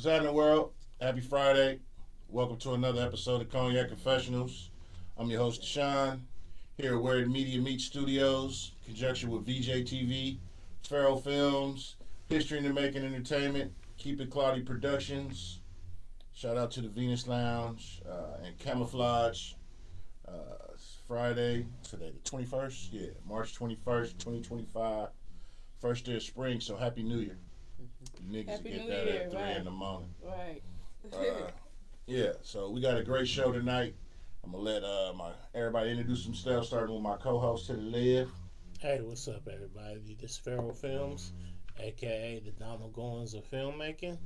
What's happening, world? Happy Friday. Welcome to another episode of Cognac Confessionals. I'm your host, Sean, here at Where the Media Meets Studios, in conjunction with VJ TV, Farrell Films, History in the Making Entertainment, Keep It Cloudy Productions. Shout out to the Venus Lounge and Camouflage. It's Friday, today the 21st? Yeah, March 21st, 2025. First day of spring, so Happy New Year. You niggas Happy get New that Year, at 3 right. in the morning. Right. Yeah, so we got a great show tonight. I'm going to let everybody introduce themselves, starting with my co-host to the left. Hey, what's up, everybody? This is Farrell Films, a.k.a. the Donald Goins of filmmaking.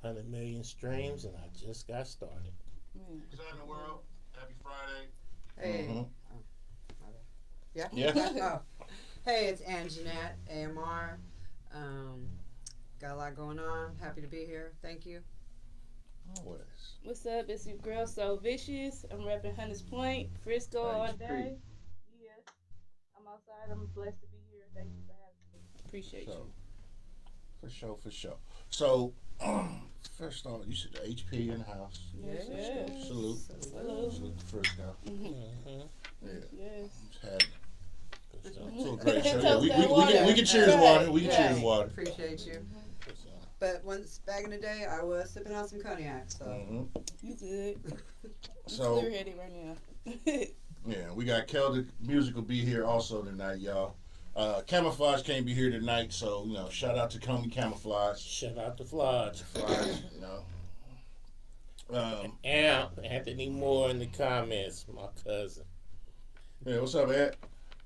100 million streams, and I just got started. What's happening, world? Happy Friday. Hey. Mhm. Yeah? Yeah. Oh. Hey, it's Anjanette, AMR. Got a lot going on. Happy to be here. Thank you. Always. What's up? It's your girl So Vicious. I'm repping Hunters Point, Frisco all day. Yeah. I'm outside. I'm blessed to be here. Thank you for having me. Appreciate you. For sure. So, first off, you said the HP in the house. Yes, yes. Salute. Salute. Salute to Frisco. Mm-hmm. Yeah. Yes. Just had it. Good stuff. It's a great show. Yeah, Toast we that water. can cheers Right. water. We can Right. cheers water. Appreciate you. But once back in the day, I was sipping on some cognac. So You good. So, Clear headed right now. yeah, we got Kel, the music will be here also tonight, y'all. Camouflage can't be here tonight, so, shout out to Comey Camouflage. Shout out to Flodge. Amp, Anthony Moore in the comments, my cousin. Yeah, what's up, Ed?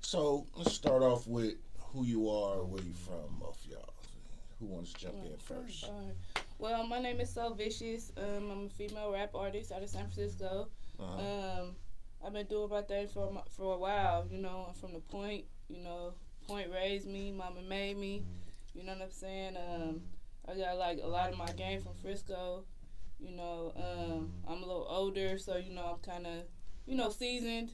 So, let's start off with who you are, where you from, both y'all. Who wants to jump in first? All right. Well, my name is So Vicious. I'm a female rap artist out of San Francisco. Uh-huh. I've been doing my thing for a while. I'm from the Point. Point raised me. Mama made me. You know what I'm saying? I got a lot of my game from Frisco. I'm a little older, so I'm kind of seasoned.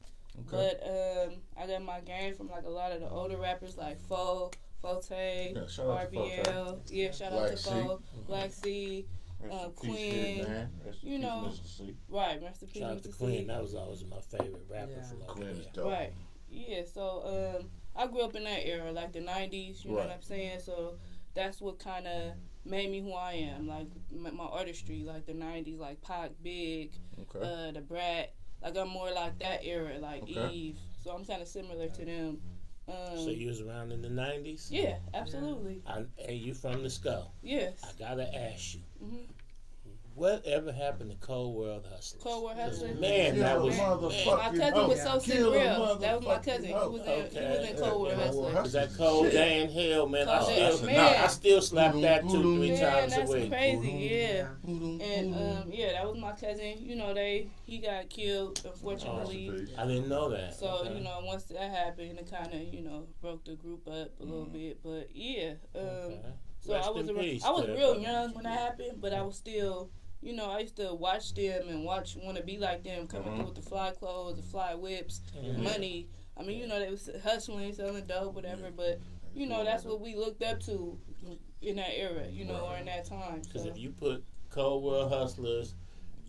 Okay. But I got my game from a lot of the older rappers like Forte, Yeah, shout out to RBL. Forte. Yeah, shout Black out to C. Fo, Black C. Rest in peace, Queen, Kid, man. Rest in you peace, know. Mr. C. Right, rest in peace, Shout out to Mr. Queen. C. That was always my favorite rapper Yeah. from over Queen is there. dope. Right. Yeah, so I grew up in that era, like the 90s, you know Right. what I'm saying? So that's what kind of made me who I am, like my artistry, like the 90s, like Pac, Big, Okay. the Brat. Like I'm more like that era, like Okay. Eve. So I'm kind of similar to them. So you was around in the 90s? Yeah, absolutely. And you from the Skull. Yes. I gotta ask you, Mhm. whatever happened to Cold World Hustlers? Cold World Hustlers? Man, that was... My cousin was so Kill the real. That was my cousin. He motherfucking was okay. in Cold World Yeah, Hustlers. well, Cause that cold day in hell, man, Cold day, man. I still slap that 2-3 Man, times a that's week. crazy. Yeah. And And that was my cousin. He got killed unfortunately. I didn't know that. So Okay. once that happened, it kind of broke the group up a little bit. But yeah, Okay. so Rest I was in peace I was to real that young when that happened, but I was still. I used to watch them and want to be like them, coming through with the fly clothes, the fly whips, Mhm. money. I mean, they was hustling, selling dope, whatever. But that's what we looked up to in that era, or in that time. Because So. if you put Cold World Hustlers,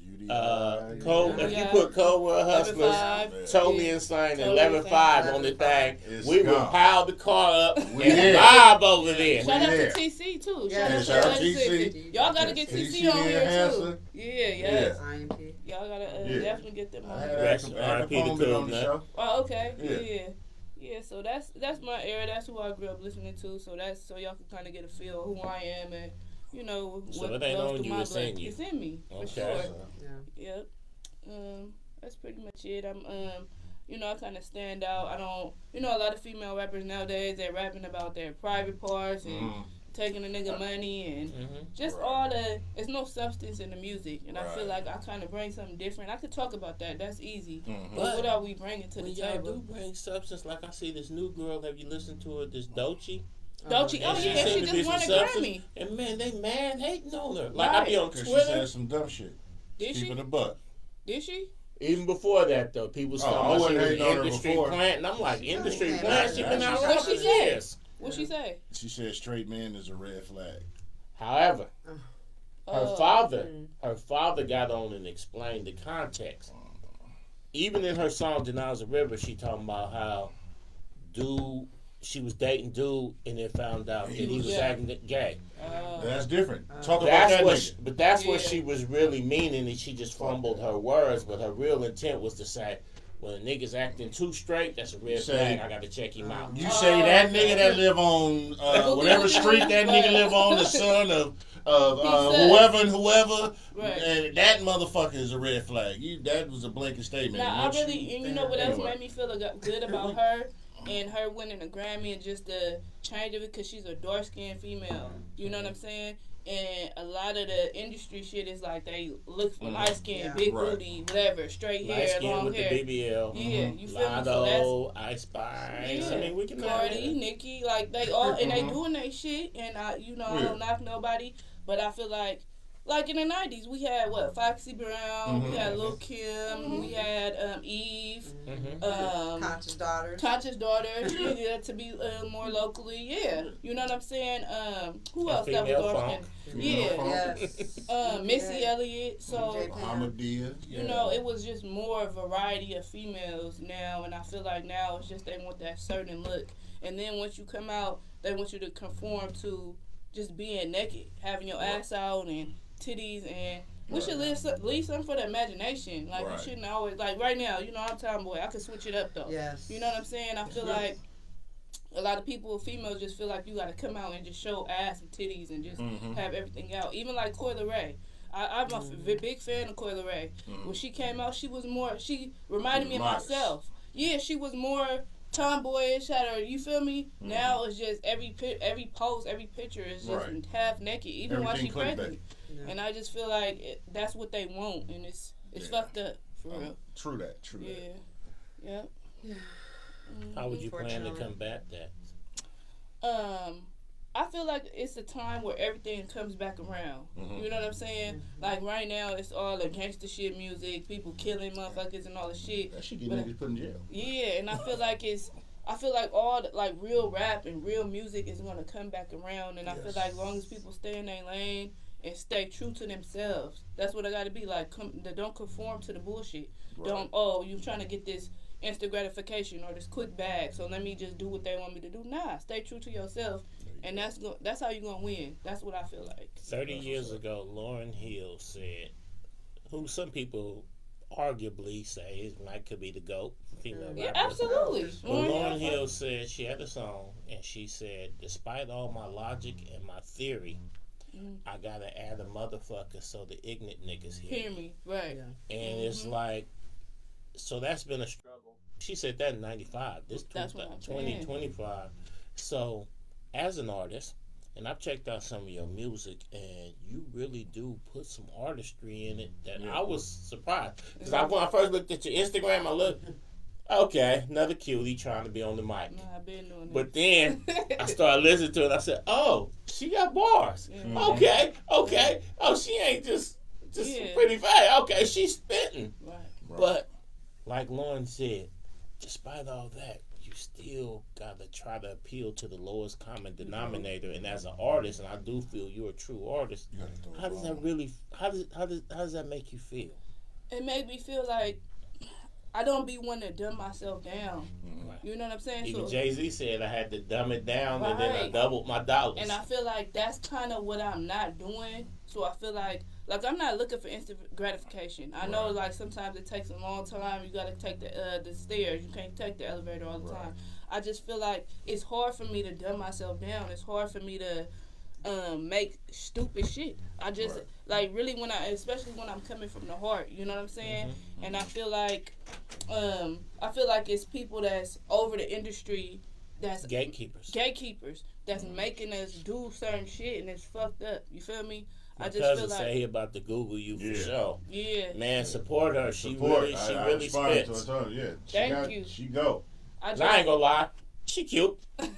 if Yeah. you put Cold World Hustlers, 11-5, Toby yeah. and Sign, Toby 11-5 on the thing, It's we would gone. pile the car up and there. vibe over there. Shout out there. to TC too. Yeah, shout out to to TC. TC. Y'all gotta get TC TC on and here too. Hanson. Yeah. IMP. Y'all gotta Yeah. definitely get them I on had here. Rest Al R.I.P. to Capone been on the Cool, show. Oh, okay. Yeah. Yeah. So that's my era. That's who I grew up listening to. So y'all can kind of get a feel of who I am and what So it ain't goes on through you, my it's blood. in you. It's in me for Okay. sure. Yeah. Yep. That's pretty much it. I'm I kind of stand out. I don't a lot of female rappers nowadays, they're rapping about their private parts and taking a nigga money and just all there's no substance in the music, and I feel Right. like I kind of bring something different. I could talk about that. That's easy. Mhm. But what are we bringing to the When y'all table? do bring substance, like I see this new girl, have you listened to her, this Doechii? Doechii, oh And she yeah, seemed she to just be won a some substance. Grammy. And man, they mad hating on her. Like I be on Because she Twitter. said some dumb shit. Did she? Keeping the butt. Did she? Even before that, though, people I started wasn't she was hating on an her industry before. plant, and I'm like, industry Yeah. plant? She been out What around she for say? years. What she say? She said straight man is a red flag. However, Her father got on and explained the context. Even in her song "Denies a River," she talking about how she was dating dude and then found out that he was acting gay. That's different. Talk about that nigga. But that's what she was really meaning, and she just fumbled her words. But her real intent was to say, when a nigga's acting too straight, that's a red flag. I got to check him out. You say that nigga that live on whatever street that nigga live on, the son of whoever and whoever, and that motherfucker is a red flag. That was a blanket statement. Now, and you know what else made me feel good about her? And her winning a Grammy and just the change of it, because she's a dark-skinned female. You know what I'm saying? And a lot of the industry shit is like they look for light skin, big booty, whatever, straight hair, long hair. With the BBL. Yeah, you feel me? So that's Ice Spice. Yeah. I mean, we can Cardi, Nicki, like they all and they doing their shit. And I don't knock nobody, but I feel like in the 90s, we had Foxy Brown, we had Lil' Kim, we had Eve, Conscious Daughters, to be more locally, you know what I'm saying? Who else that was dark? Missy Elliott, so you know, it was just more variety of females now, and I feel like now it's just they want that certain look, and then once you come out, they want you to conform to just being naked, having your ass out and titties, and we should leave something for the imagination. Like you shouldn't always right now. You know, I'm tomboy. I could switch it up though. Yes. You know what I'm saying? I feel like a lot of females just feel like you got to come out and just show ass and titties and just have everything out. Even like Coi Leray. I'm a big fan of Coi Leray. When she came out, she reminded me of myself. Yeah, she was more tomboyish, you feel me? Now it's just every post, every picture is just half naked, even while she's pregnant. Yeah. And I just feel like that's what they want, and it's fucked up for real. True that. Yeah. How would you plan to combat that? I feel like it's a time where everything comes back around. You know what I'm saying? Like right now, it's all the gangster shit music, people killing motherfuckers and all the shit. That shit get niggas put in jail. Yeah, and I feel like all the, real rap and real music is gonna come back around, and I feel like as long as people stay in their lane and stay true to themselves, that's what I gotta be like. Don't conform to the bullshit. Don't you trying to get this instant gratification or this quick bag, so let me just do what they want me to do. Nah, stay true to yourself. And that's how you're going to win. That's what I feel like. 30 years ago, Lauryn Hill said, who some people arguably say could be the GOAT female rapper. Yeah, absolutely. But Lauryn Hill said, she had a song, and she said, despite all my logic and my theory, I got to add a motherfucker so the ignorant niggas hear me. Right. Yeah. And it's like, so that's been a struggle. She said that in 95. This 2025. So, as an artist, and I've checked out some of your music, and you really do put some artistry in it that I was surprised. Because when I first looked at your Instagram, I looked, okay, another cutie trying to be on the mic. No, I've been doing but then I started listening to it, and I said, oh, she got bars. Okay. Oh, she ain't just pretty fat. Okay, she's spitting. Right. But, like Lauren said, despite all that, still gotta try to appeal to the lowest common denominator, and as an artist, and I do feel you're a true artist, how does that make you feel? It made me feel like I don't be one to dumb myself down. You know what I'm saying? Even Jay-Z said I had to dumb it down, and then I doubled my dollars. And I feel like that's kind of what I'm not doing. So I feel like I'm not looking for instant gratification. I know sometimes it takes a long time. You gotta take the stairs. You can't take the elevator all the time. I just feel like it's hard for me to dumb myself down. It's hard for me to make stupid shit. I just really especially when I'm coming from the heart. You know what I'm saying? And I feel like it's people that's over the industry, that's gatekeepers that's making us do certain shit, and it's fucked up. You feel me? My cousin say he about to Google you for sure. Yeah. Man, support her. She really spits. Thank you. She go. I ain't gonna lie. She cute. And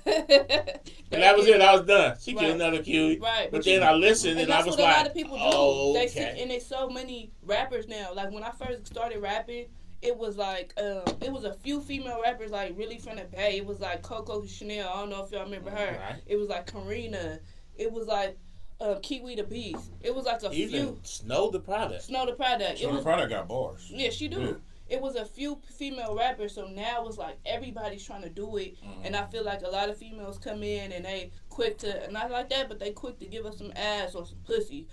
that was it. I was done. She cute, another cute. Right. But then I listened and I was like, a lot of people do. Okay. And there's so many rappers now. Like when I first started rapping, it was like it was a few female rappers really from the Bay. It was like Coco Chanel. I don't know if y'all remember her. Right. It was like Karina. It was like Kiwi the Beast. It was like a Even few. Snow the Product. Snow the Product. Snow the Product got bars. Yeah, she do. Yeah. It was a few female rappers, so now it's like everybody's trying to do it, and I feel like a lot of females come in and they quick to, not like that, but they quick to give us some ass or some pussy,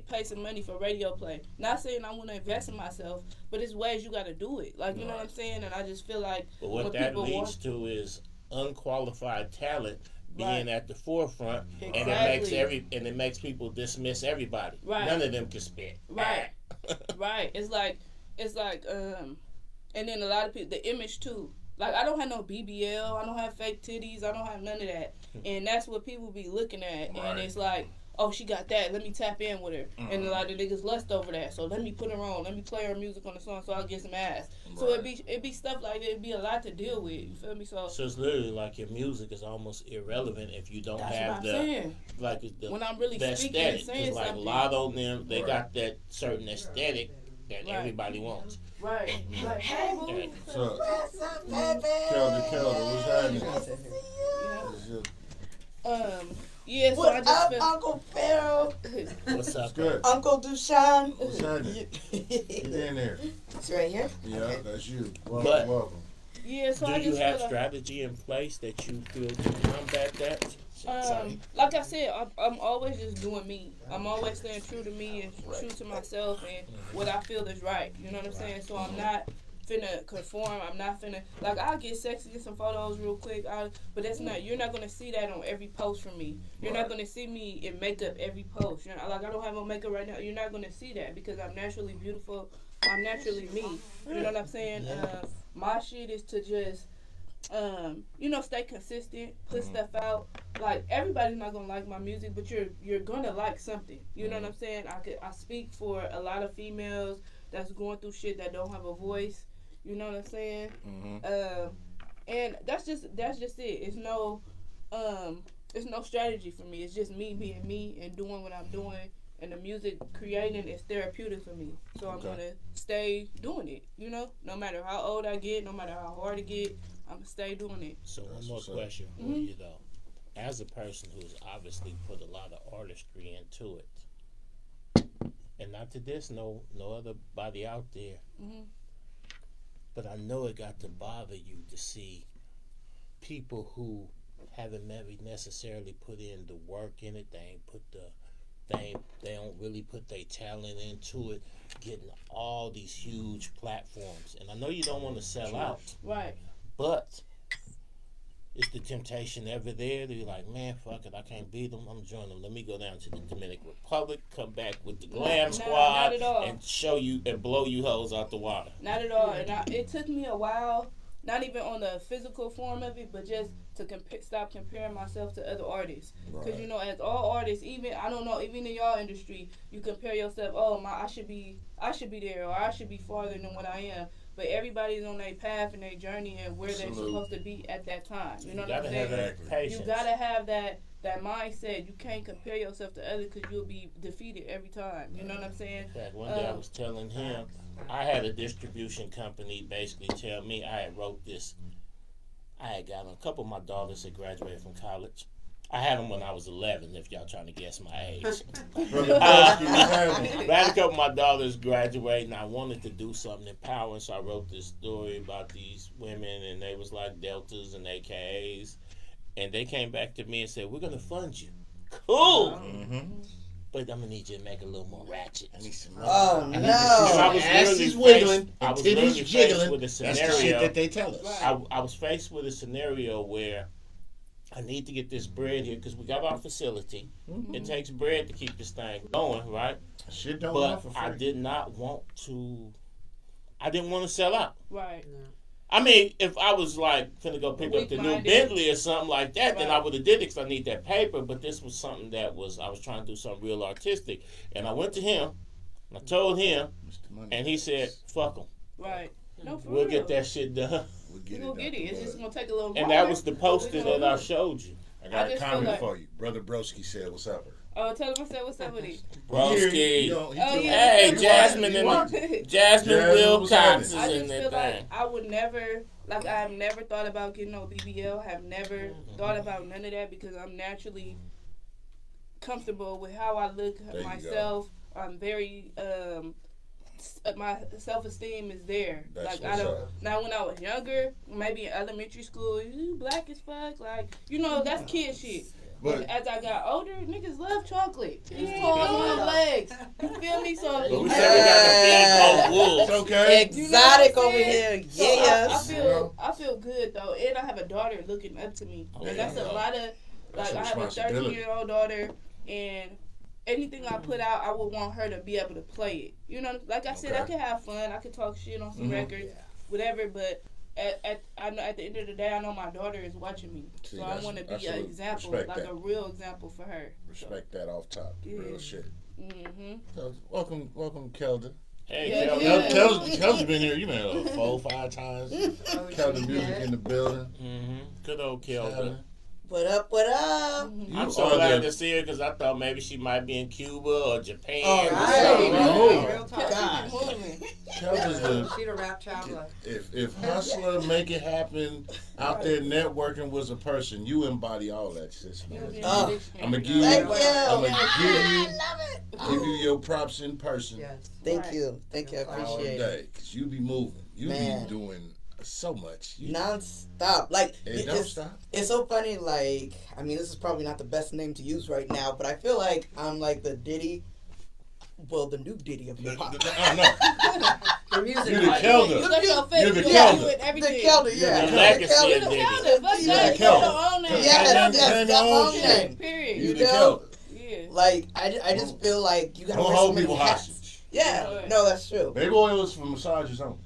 pay some money for radio play. Not saying I want to invest in myself, but it's ways you got to do it. Like, you know what I'm saying? And I just feel like but what that leads to is unqualified talent being at the forefront, exactly. and it makes people dismiss everybody. Right. None of them can spit. Right. Right. It's like, and then a lot of people, the image too. Like, I don't have no BBL, I don't have fake titties, I don't have none of that. And that's what people be looking at. Right. And it's like, oh, she got that, let me tap in with her. And a lot of niggas lust over that. So let me put her on, let me play her music on the song so I'll get some ass. Right. So it be stuff like that. It'd be a lot to deal with. You feel me? So it's literally like your music is almost irrelevant if you don't have like the when I'm really speaking aesthetic. and saying like something. A lot of them, they got that certain aesthetic that everybody wants. Right. Like, hey, boo. What's up? Kelder, what's happening? Yeah, so what I just up, feel... Uncle Pharaoh? What's up? Good. Uncle Dushan? What's happening? Get in there. It's right here? Yeah, okay. That's you. Welcome. Yeah, so do I you just have feel strategy in place that you feel can combat that? Like I said, I'm always just doing me. I'm always staying true to me and true to myself and what I feel is right. You know what I'm saying? So I'm not finna conform. I'm not finna, like, I'll get sexy in some photos real quick, but that's not, you're not gonna see that on every post from me. You're not gonna see me in makeup every post. You're not, like, I don't have on makeup right now. You're not gonna see that because I'm naturally beautiful. I'm naturally me. You know what I'm saying? My shit is to just stay consistent, put stuff out. Like, everybody's not gonna like my music, but you're gonna like something. You know what I'm saying? I speak for a lot of females that's going through shit that don't have a voice. You know what I'm saying? And that's just it. It's no strategy for me. It's just me being me and doing what I'm doing. And the music creating is therapeutic for me. So I'm gonna stay doing it. You know, no matter how old I get, no matter how hard it get, I'm gonna stay doing it. So one more question for you though. As a person who's obviously put a lot of artistry into it, and not to diss no other body out there, but I know it got to bother you to see people who haven't maybe necessarily put in the work in it. They don't really put their talent into it, getting all these huge platforms. And I know you don't want to sell out. Right. But is the temptation ever there to be like, man, fuck it, I can't beat them, I'm joining them. Let me go down to the Dominican Republic, come back with the Glam Squad, and show you and blow you hoes out the water. Not at all. And it took me a while, not even on the physical form of it, but just to stop comparing myself to other artists. Because, as all artists, even in y'all industry, you compare yourself, I should be there, or I should be farther than what I am. But everybody's on their path and their journey and where they're supposed to be at that time. You know what I'm saying? You gotta have that mindset. You can't compare yourself to others because you'll be defeated every time. You know what I'm saying? In fact, one day I was telling him, I had a distribution company basically tell me I had wrote this. I had got a couple of my daughters that graduated from college. I had them when I was 11, if y'all trying to guess my age. I had a couple of my daughters graduate, and I wanted to do something empowering, so I wrote this story about these women, and they was like Deltas and AKAs. And they came back to me and said, we're going to fund you. Cool. But I'm going to need you to make it a little more ratchet. I need some oh, no. I was ass is wiggling, and titties jiggling. With a scenario, that's the shit that they tell us. I was faced with a scenario where I need to get this bread here because we got our facility. It takes bread to keep this thing going, right? Shit don't but for free. I didn't want to sell out. Right. Yeah. I mean, if I was like finna go pick up the new Bentley or something like that, then I would have did it because I need that paper. But this was something that I was trying to do something real artistic. And I went to him, and I told him, and he said, fuck him. Right. No, for we'll real. get that shit done. We'll get it. It's just going to take a little while. And that was the poster that I showed you. I got a comment for you. Brother Broski said, what's up, her? Oh, tell him what's up with it. Broski. Hey, Jasmine and Jasmine Wilcox is in that thing. I would never, I have never thought about getting no BBL. Have never thought about none of that because I'm naturally comfortable with how I look myself. I'm very my self-esteem is there. That's like I don't now when I was younger, maybe in elementary school, you black as fuck, like that's kid shit. But as I got older, niggas love chocolate. It's tall on legs. You feel me? So but we said we got the big old wolves. Okay. Exotic over here. So Yes. I feel good though, and I have a daughter looking up to me, and that's a lot of like I have a 13-year-old daughter, and anything I put out, I would want her to be able to play it. Like I said, I could have fun, I could talk shit on some records, whatever, but at the end of the day, I know my daughter is watching me, so I want to be an example, like a real example for her. Respect that off top, real shit. So, welcome, Kelda. Hey, Kelda's been here. You been 4-5 times. Kelda music in the building. Good old Kelda. What up? What up? I'm so glad to see her because I thought maybe she might be in Cuba or Japan. Oh, Right. Real talk. God. Kelda's She the rap traveler. if Hustler Make It Happen out there networking was a person, you embody all that shit, man. I'm gonna give you. Thank you. I'm gonna I love it. give you your props in person Yes. Thank you. Thank you. I all appreciate it. day, cause you be moving. You Man. be doing so much. Non-stop. Like, It don't stop. It's so funny, like, I mean, this is probably not the best name to use right now, but I feel like I'm like the Diddy, well, the new Diddy of hip hop. Oh, no. The music. You're the Kelda. You got your face. You're the You Kelda. with The everything. Kelda, You're yeah. the legacy Kelda. of The Diddy. Kelda. Fuck You that. the Kelda. Your own name. Yes, Name that's your my own own shit. name. Period. You You the know? Kelda. Yeah. Like, I just feel like you gotta Don't wear so hold many people hats. hostage. Yeah, no, that's true. Baby oil is for massages only.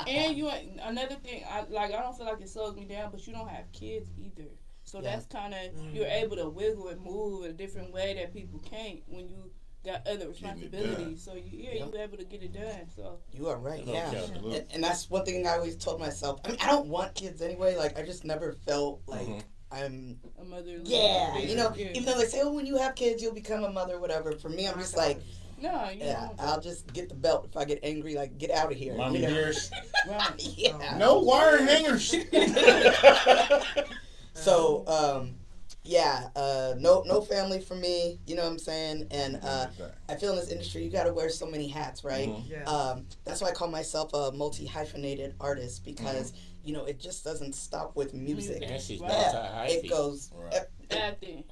And you another thing, I don't feel like it slows me down, but you don't have kids either. So that's kind of you're able to wiggle and move in a different way that people can't when you got other responsibilities. So you're able to get it done. So You are right, Hello, yeah. Kelda. And that's one thing I always told myself. I mean, I don't want kids anyway. Like, I just never felt like I'm. a mother. Yeah, even though they say, oh, when you have kids, you'll become a mother, whatever. For me, I'm just like, No, you don't. I'll just get the belt if I get angry. Like, get out of here. Mommy dears. Right. Yeah. No wire hangers. So, no family for me. You know what I'm saying? And I feel in this industry, you got to wear so many hats, right? Yeah. That's why I call myself a multi-hyphenated artist because it just doesn't stop with music. And she's It goes. Acting.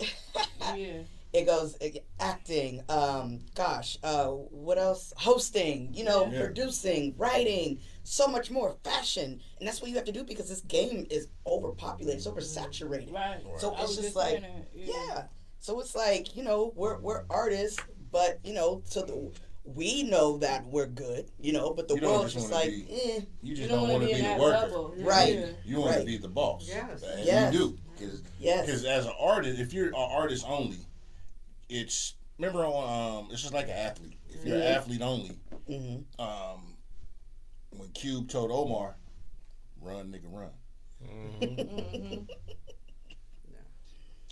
Yeah. It goes acting. What else? Hosting. Producing, writing, so much more. Fashion, and that's what you have to do because this game is overpopulated, it's oversaturated. Right. So I it's was just saying like, that, yeah. So it's like we're artists, but we know that we're good, but the You don't world's just just wanna like, be- You just You don't want to be in the that worker. level. Right. Yeah. You want Right. to be the boss. Yes. And Yes. you do. Because yes, as an artist, if you're an artist only, remember it's just like an athlete. If you're an athlete only, when Cube told Omar, "Run, nigga, run."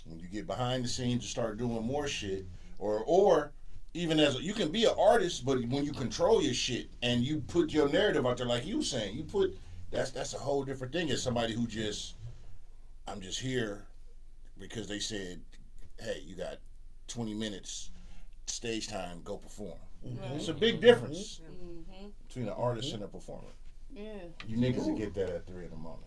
When you get behind the scenes and start doing more shit, or even you can be an artist, but when you control your shit and you put your narrative out there, like you were saying, that's a whole different thing. As somebody who I'm just here because they said, hey, you got 20 minutes stage time, go perform. It's a big difference between an artist and a performer. Yeah. You niggas will get that at 3 in the morning.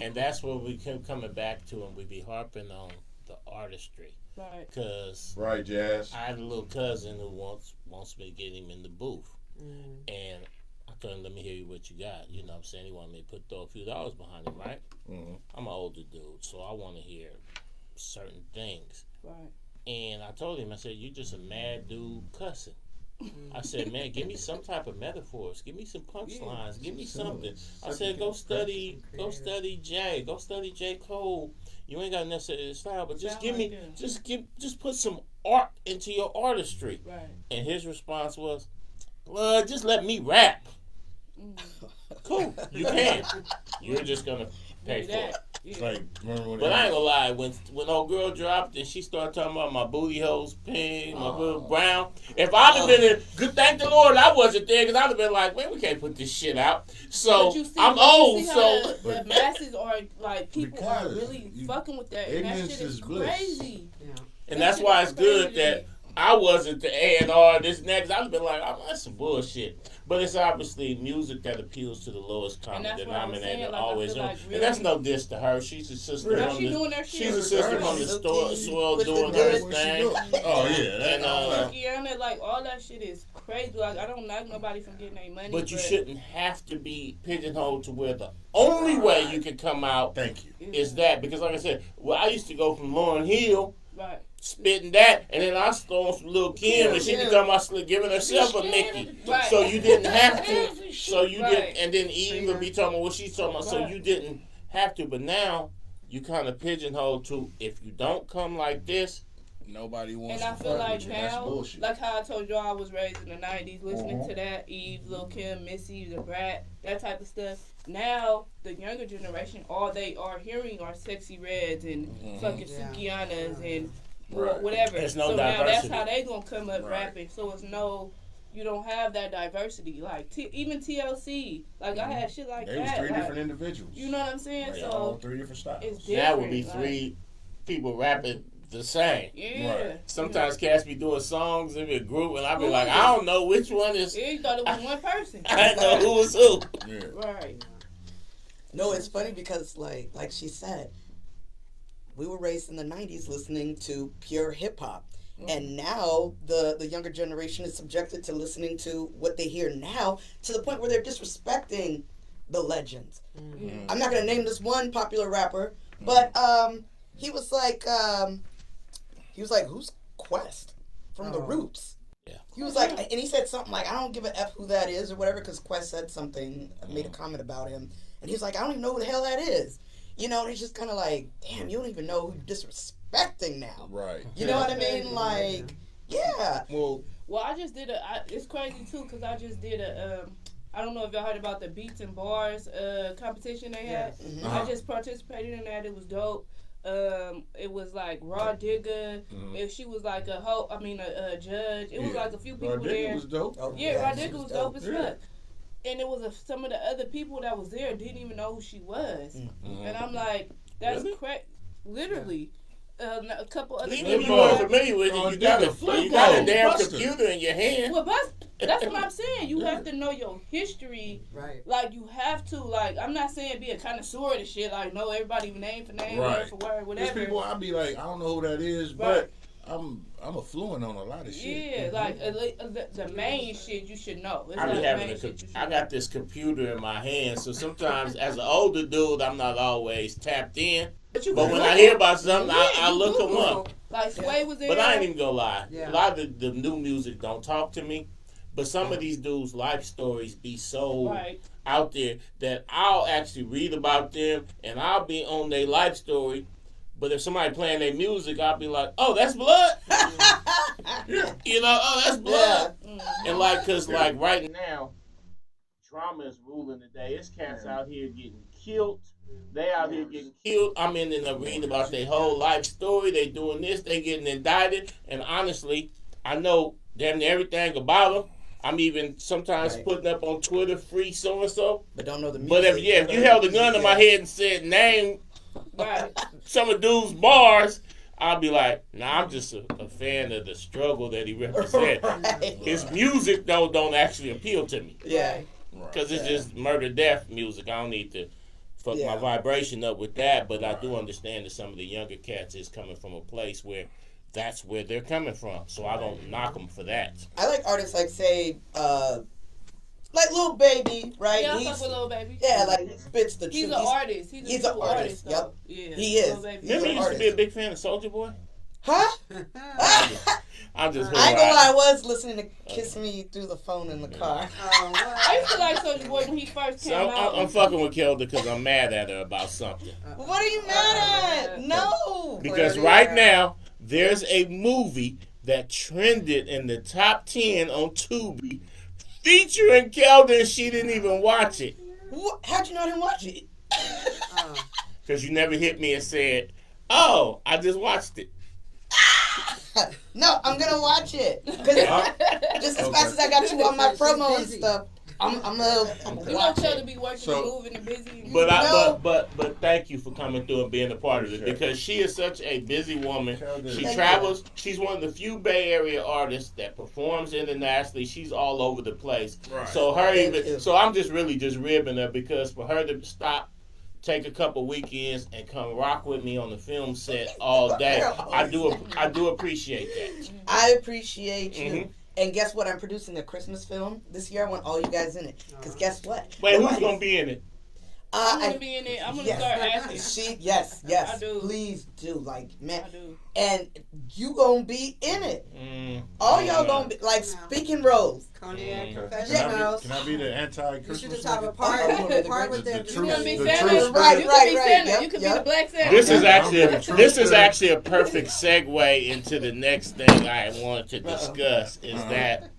And that's what we keep coming back to, and we be harping on the artistry. Right. Because Right, Jazz. I had a little cousin who wants me to get him in the booth. And I told him, let me hear what you got. You know what I'm saying? He wanted me to throw a few dollars behind him, right? I'm an older dude, so I want to hear certain things. Right. And I told him, I said, you just a mad dude cussing. I said, man, give me some type of metaphors. Give me some punchlines. Give me something. I said, go study Jay. Go study J. Cole. You ain't got necessarily style, but just just put some art into your artistry. Right. And his response was, just let me rap. Cool, you can. You're just gonna pay for it. It's like, remember when But I ain't gonna lie, when old girl dropped and she started talking about my booty holes pink, my booty brown. If I'd have been good, thank the Lord I wasn't there, because I'd have been like, man, we can't put this shit out. So I'm old, so the masses are like people are really fucking with that, and that shit is crazy. Yeah. And that's why it's good that I wasn't the A&R, this and that, 'cause I'd have been like, oh, that's some bullshit. But it's obviously music that appeals to the lowest common denominator, like, always. Like, really, and that's no diss to her. She's a sister she's a sister from the soil doing her thing. Oh, yeah. And like, all that shit is crazy. Like, I don't knock nobody from getting their money. But you shouldn't have to be pigeonholed to where the only way you can come out is that. Because like I said, I used to go from Lauryn Hill. Right. Spitting that, and then I stole some Lil' Kim, and she become giving herself a Nicki. Right. So you didn't have to. So you didn't, and then Eve would be talking about what she's talking about. So you didn't have to. But now you kind of pigeonhole to, if you don't come like this, nobody wants. And I feel like now, that's like how I told y'all, I was raised in the '90s, listening to that Eve, Lil' Kim, Missy, the Brat, that type of stuff. Now the younger generation, all they are hearing are Sexy Reds and fucking Sukianas and whatever. There's no so diversity. Now that's how they gonna come up rapping. So it's you don't have that diversity. Like even TLC, like I had shit like that. It was three different individuals. You know what I'm saying? Right. So 3 different styles. It's that would be 3 people rapping the same. Yeah. Right. Sometimes cats be doing songs in a group, and I be like, I don't know which one is. Yeah, you thought it was one person. I didn't know who was who. Yeah. Right. No, it's funny because like she said, we were raised in the 90s listening to pure hip hop. And now the younger generation is subjected to listening to what they hear now, to the point where they're disrespecting the legends. Mm-hmm. I'm not going to name this one popular rapper, but he was like, who's Quest from The Roots? Yeah. He was like, and he said something like, I don't give a F who that is or whatever, because Quest said something, made a comment about him. And he was like, I don't even know who the hell that is. You know, and it's just kind of like, damn, you don't even know who you're disrespecting now. Right. You know what I mean? Like, yeah. Well, I just did it's crazy too, because I just did I don't know if y'all heard about the Beats and Bars competition they had. Yes. Mm-hmm. I just participated in that. It was dope. It was like Raw Digger. She was like a judge. It was like a few people Raw there. Digger was dope. Oh, Raw Digger was dope as Yeah. fuck. And it was some of the other people that was there didn't even know who she was. Mm-hmm. And I'm like, that's Really? crazy. Literally. A couple other Even people. if you weren't familiar with it, you got a damn computer in your hand. Well, that's what I'm saying. You have to know your history. Right. Like, you have to, like, I'm not saying be a connoisseur of shit, like, know everybody name for name, word for word, whatever. There's people I'll be like, I don't know who that is, but I'm affluent on a lot of shit. Yeah, like, the main shit you should know. It's I be like having I got this computer in my hand, so sometimes as an older dude, I'm not always tapped in. But when I hear about something, I look them up. Like, Sway was there. But I ain't even gonna lie. Yeah. A lot of the new music don't talk to me. But some of these dudes' life stories be so out there that I'll actually read about them and I'll be on their life story. But if somebody playing their music, I'll be like, oh, that's blood? You know, oh, that's blood. Yeah. And like, cause like right now, drama is ruling the day. It's cats out here getting killed. They out here getting killed. I'm in the reading about their whole life story. They doing this. They getting indicted. And honestly, I know damn near everything about them. I'm even sometimes putting up on Twitter, free so-and-so. But don't know the music. But if you held a gun to my head and said, name some of dude's bars, I'll be like, nah, I'm just a fan of the struggle that he represents. Right. His music, though, don't actually appeal to me. Yeah. Because it's just murder-death music. I don't need to fuck my vibration up with that, but I do understand that some of the younger cats is coming from a place where that's where they're coming from. So I don't knock them for that. I like artists like, say, like Lil Baby, right? Yeah, I fuck with Lil Baby. Yeah, like he spits the truth. He's an artist. He's an artist. Yep. Yeah. He is. Remember you used to be a big fan of Soulja Boy? Huh? I'm just I ain't gonna lie, I was listening to Kiss Me Through the Phone in the car. I used to like Soulja Boy when he first came out. I'm fucking with Kelda because I'm mad at her about something. What are you mad at? No. Because right now, there's a movie that trended in the top 10 on Tubi featuring Kelda, and she didn't even watch it. What? How'd you know I didn't watch it? Because you never hit me and said, "Oh, I just watched it." No, I'm gonna watch it. Just as fast as I got you on my promo and stuff, I'm You want y'all to be working and moving and busy. But thank you for coming through and being a part of it, because she is such a busy woman. She travels. She's one of the few Bay Area artists that performs internationally. She's all over the place. Right. So I'm just ribbing her, because for her to stop, take a couple weekends and come rock with me on the film set all day, I do appreciate that. I appreciate you. Mm-hmm. And guess what? I'm producing a Christmas film this year. I want all you guys in it. Because guess what? Wait, who's going to be in it? I'm going to be in it. I'm going to start asking. Yes. I do. Please do. Like, man. I do. And you going to be in it. All y'all going to be, like, speaking roles. Cognac Confessionals. Can I be the anti-Christmas? You should just have a part with them. You want to be Santa? Right. You can be the Black Santa. This is actually a perfect segue into the next thing I wanted to discuss. Is that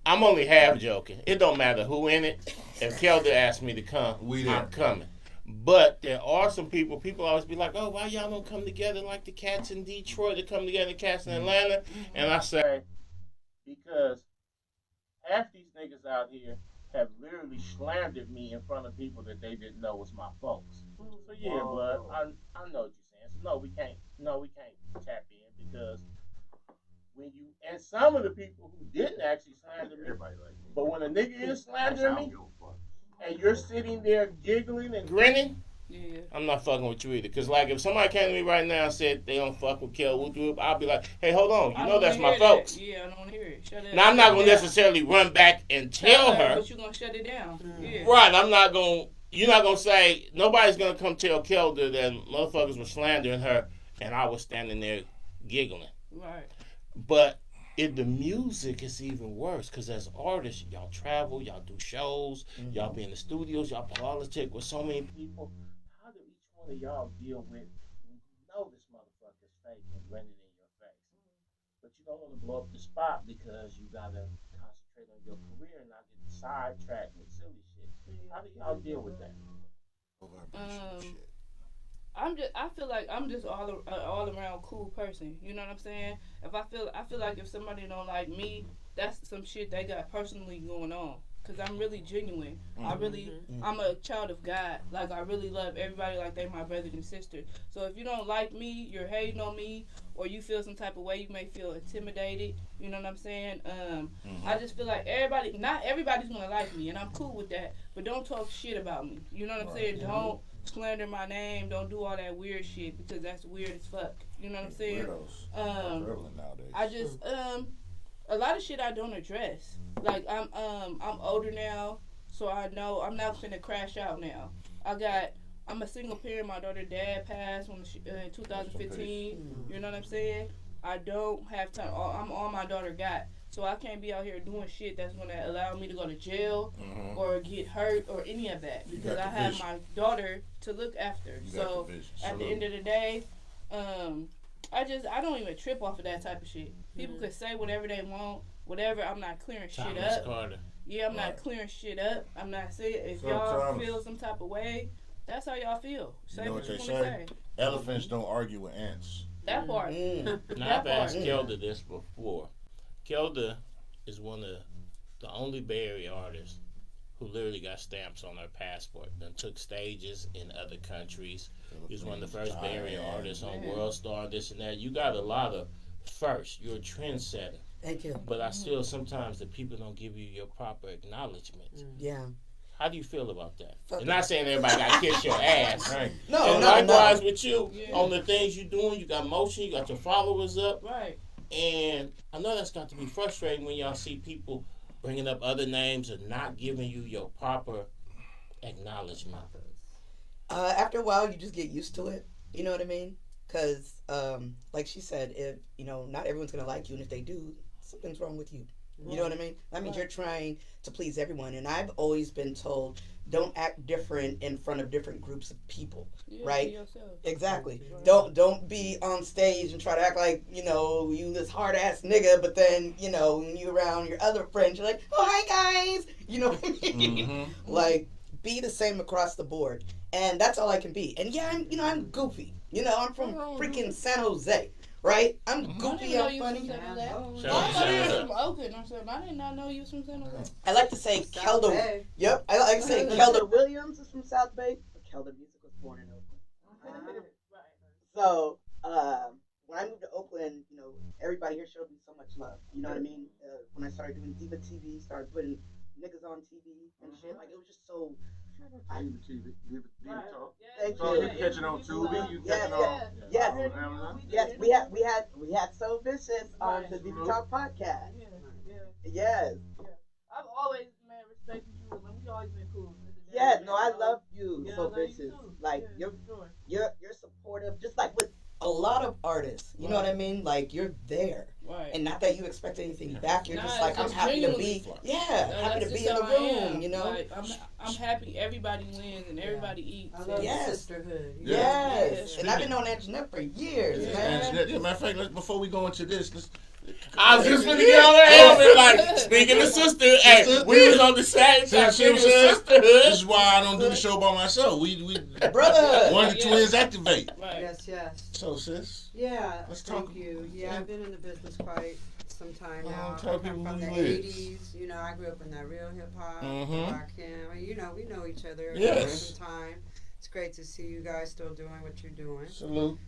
I'm only half joking. It don't matter who in it. If Kelder asked me to come, I'm coming. But there are some people always be like, "Oh, why y'all don't come together like the cats in Detroit, to come together, the cats in Atlanta?" And I say, because half these niggas out here have literally slandered me in front of people that they didn't know was my folks. So yeah, but I know what you're saying. So no, we can't tap in, because when you, and some of the people who didn't actually slander me, but when a nigga is slandering me and you're sitting there giggling and grinning, I'm not fucking with you either. Because like, if somebody came to me right now and said they don't fuck with Kel Woodruff, I'll be like, "Hey, hold on, you know that's my folks." Yeah, I don't want to hear it. Shut it. Now I'm not gonna necessarily run back and tell her, but you're gonna shut it down. Yeah. Right? I'm not gonna. You're not gonna say, nobody's gonna come tell Kelder that motherfuckers were slandering her and I was standing there giggling. Right. But in the music, it's even worse, because as artists, y'all travel, y'all do shows, y'all be in the studios, y'all politic with so many people. How do each one of y'all deal with, when you know this motherfucker's fake and grinning in your face, but you don't want to blow up the spot because you gotta concentrate on your career and not get sidetracked with silly shit? How do y'all deal with that? I feel like I'm just all around cool person. You know what I'm saying? I feel like if somebody don't like me, that's some shit they got personally going on. Cause I'm really genuine. I'm a child of God. Like, I really love everybody like they my brothers and sisters. So if you don't like me, you're hating on me, or you feel some type of way, you may feel intimidated. You know what I'm saying? I just feel like not everybody's gonna like me, and I'm cool with that. But don't talk shit about me. You know what I'm saying? Don't slander my name. Don't do all that weird shit, because that's weird as fuck. You know what I'm saying? I just a lot of shit I don't address. Like, I'm older now, so I know I'm not finna crash out now. I'm a single parent. My daughter's dad passed in 2015. You know what I'm saying? I don't have time. I'm all my daughter got. So I can't be out here doing shit that's going to allow me to go to jail or get hurt or any of that, because I have my daughter to look after. So at the end of the day, I don't even trip off of that type of shit. People could say whatever they want, whatever. I'm not clearing shit up. Yeah, I'm not clearing shit up. I'm not saying, if y'all feel some type of way, that's how y'all feel. Say you know what they say? Elephants don't argue with ants. That part. Now, I've asked Kelder this before. Kelder is one of the only Bay Area artists who literally got stamps on her passport and took stages in other countries. He was one of the first Bay Area artists on World Star, this and that. You got a lot of first. You're a trendsetter. Thank you. But I still, sometimes the people don't give you your proper acknowledgement. Yeah. How do you feel about that? I'm not saying everybody got to kiss your ass. Right. And likewise with you, on the things you're doing, you got motion, you got your followers up. Right. And I know that's got to be frustrating when y'all see people bringing up other names and not giving you your proper acknowledgement. After a while, you just get used to it. You know what I mean? Because, like she said, if not everyone's gonna like you, and if they do, something's wrong with you. You know what I mean? That means you're trying to please everyone. And I've always been told, don't act different in front of different groups of people, right? Exactly. Don't be on stage and try to act like, you this hard-ass nigga, but then, when you around your other friends, you're like, oh, hi, guys. You know what I mean? Like, be the same across the board. And that's all I can be. And yeah, I'm goofy. I'm from freaking San Jose, right? I'm goofy, I'm funny. I did not know you was from San Jose. I like to say Kelda. Yep, I like to say Kelda Williams is from South Bay, but Kelda Music was born in Oakland. So, when I moved to Oakland, everybody here showed me so much love. You know what I mean? When I started doing Diva TV, started putting niggas on TV and shit, like it was just so. Diva TV, Diva Talk. Thank So you. you catching on Tubi? You Yes, catching on yes, yes. We had So Vicious on the Diva Talk podcast. Yes. I've always respected you. We always been cool. Yeah, no, I love you, So Vicious. Like you're supportive, just like with a lot of artists. You know what I mean? Like you're there. Right. And not that you expect anything back. You're just like, I'm happy to be. Yeah, happy to be in the room. Like, I'm happy everybody wins and everybody eats. I love sisterhood. Yes. And I've been on Anjanette for years, man. Anjanette, matter of fact, before we go into this, I was just going to get on that element, like, speaking of sister, hey, we was on the same time, speaking of sisterhood. This is why I don't do the show by myself. We brother, one of the twins activate. Right. Yes. So, sis. Yeah, Let's thank talk. you. Yeah, I've been in the business quite some time now. Tell I people come from who the you is. 80s. I grew up in that real hip-hop, rock him. We know each other Yes. some time. It's great to see you guys still doing what you're doing. Salute.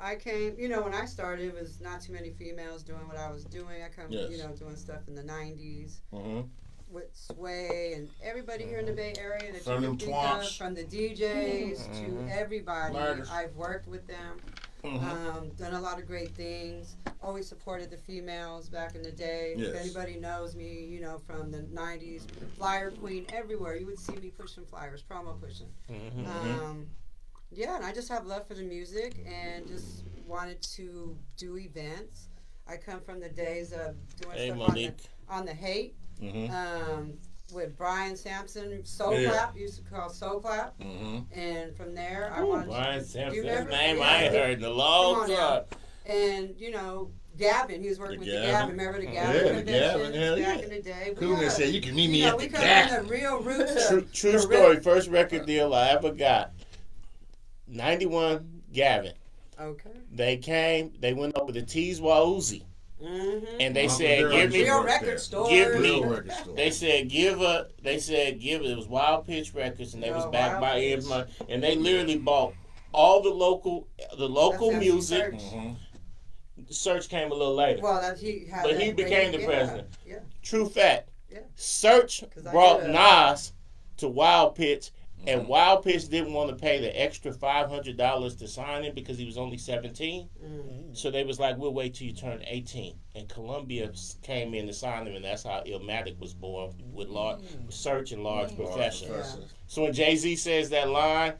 I came, when I started, it was not too many females doing what I was doing. I come, doing stuff in the 90s with Sway and everybody here in the Bay Area that From you them can think of, twats. from the DJs to everybody. Murders. I've worked with them, done a lot of great things, always supported the females back in the day. Yes. If anybody knows me, from the 90s, flyer queen everywhere. You would see me pushing flyers, promo pushing. Yeah, and I just have love for the music and just wanted to do events. I come from the days of doing stuff on the Hate with Brian Sampson, Soul Clap, used to call Soul Clap. And from there, I wanted Brian to... Sampson, his name I ain't heard in a long time. And, Gavin, he was working with the Gavin. Remember the Gavin conventions back in the day? Coolman said, you can meet me at the Gavin. We come from the real roots True story, first record deal I ever got. 91 Gavin. Okay. They went up with the Teeswa Uzi. And they said, give me real record store. They said give it was Wild Pitch Records and they was backed by Emma and they literally bought all the local music. Search came a little later. Well, he became the president. Yeah. True fact. Yeah. Search brought Nas to Wild Pitch. And Wild Pitch didn't want to pay the extra $500 to sign him because he was only 17. So they was like, we'll wait till you turn 18. And Columbia came in to sign him, and that's how Illmatic was born with Search and Large Professionals. Yeah. So when Jay-Z says that line,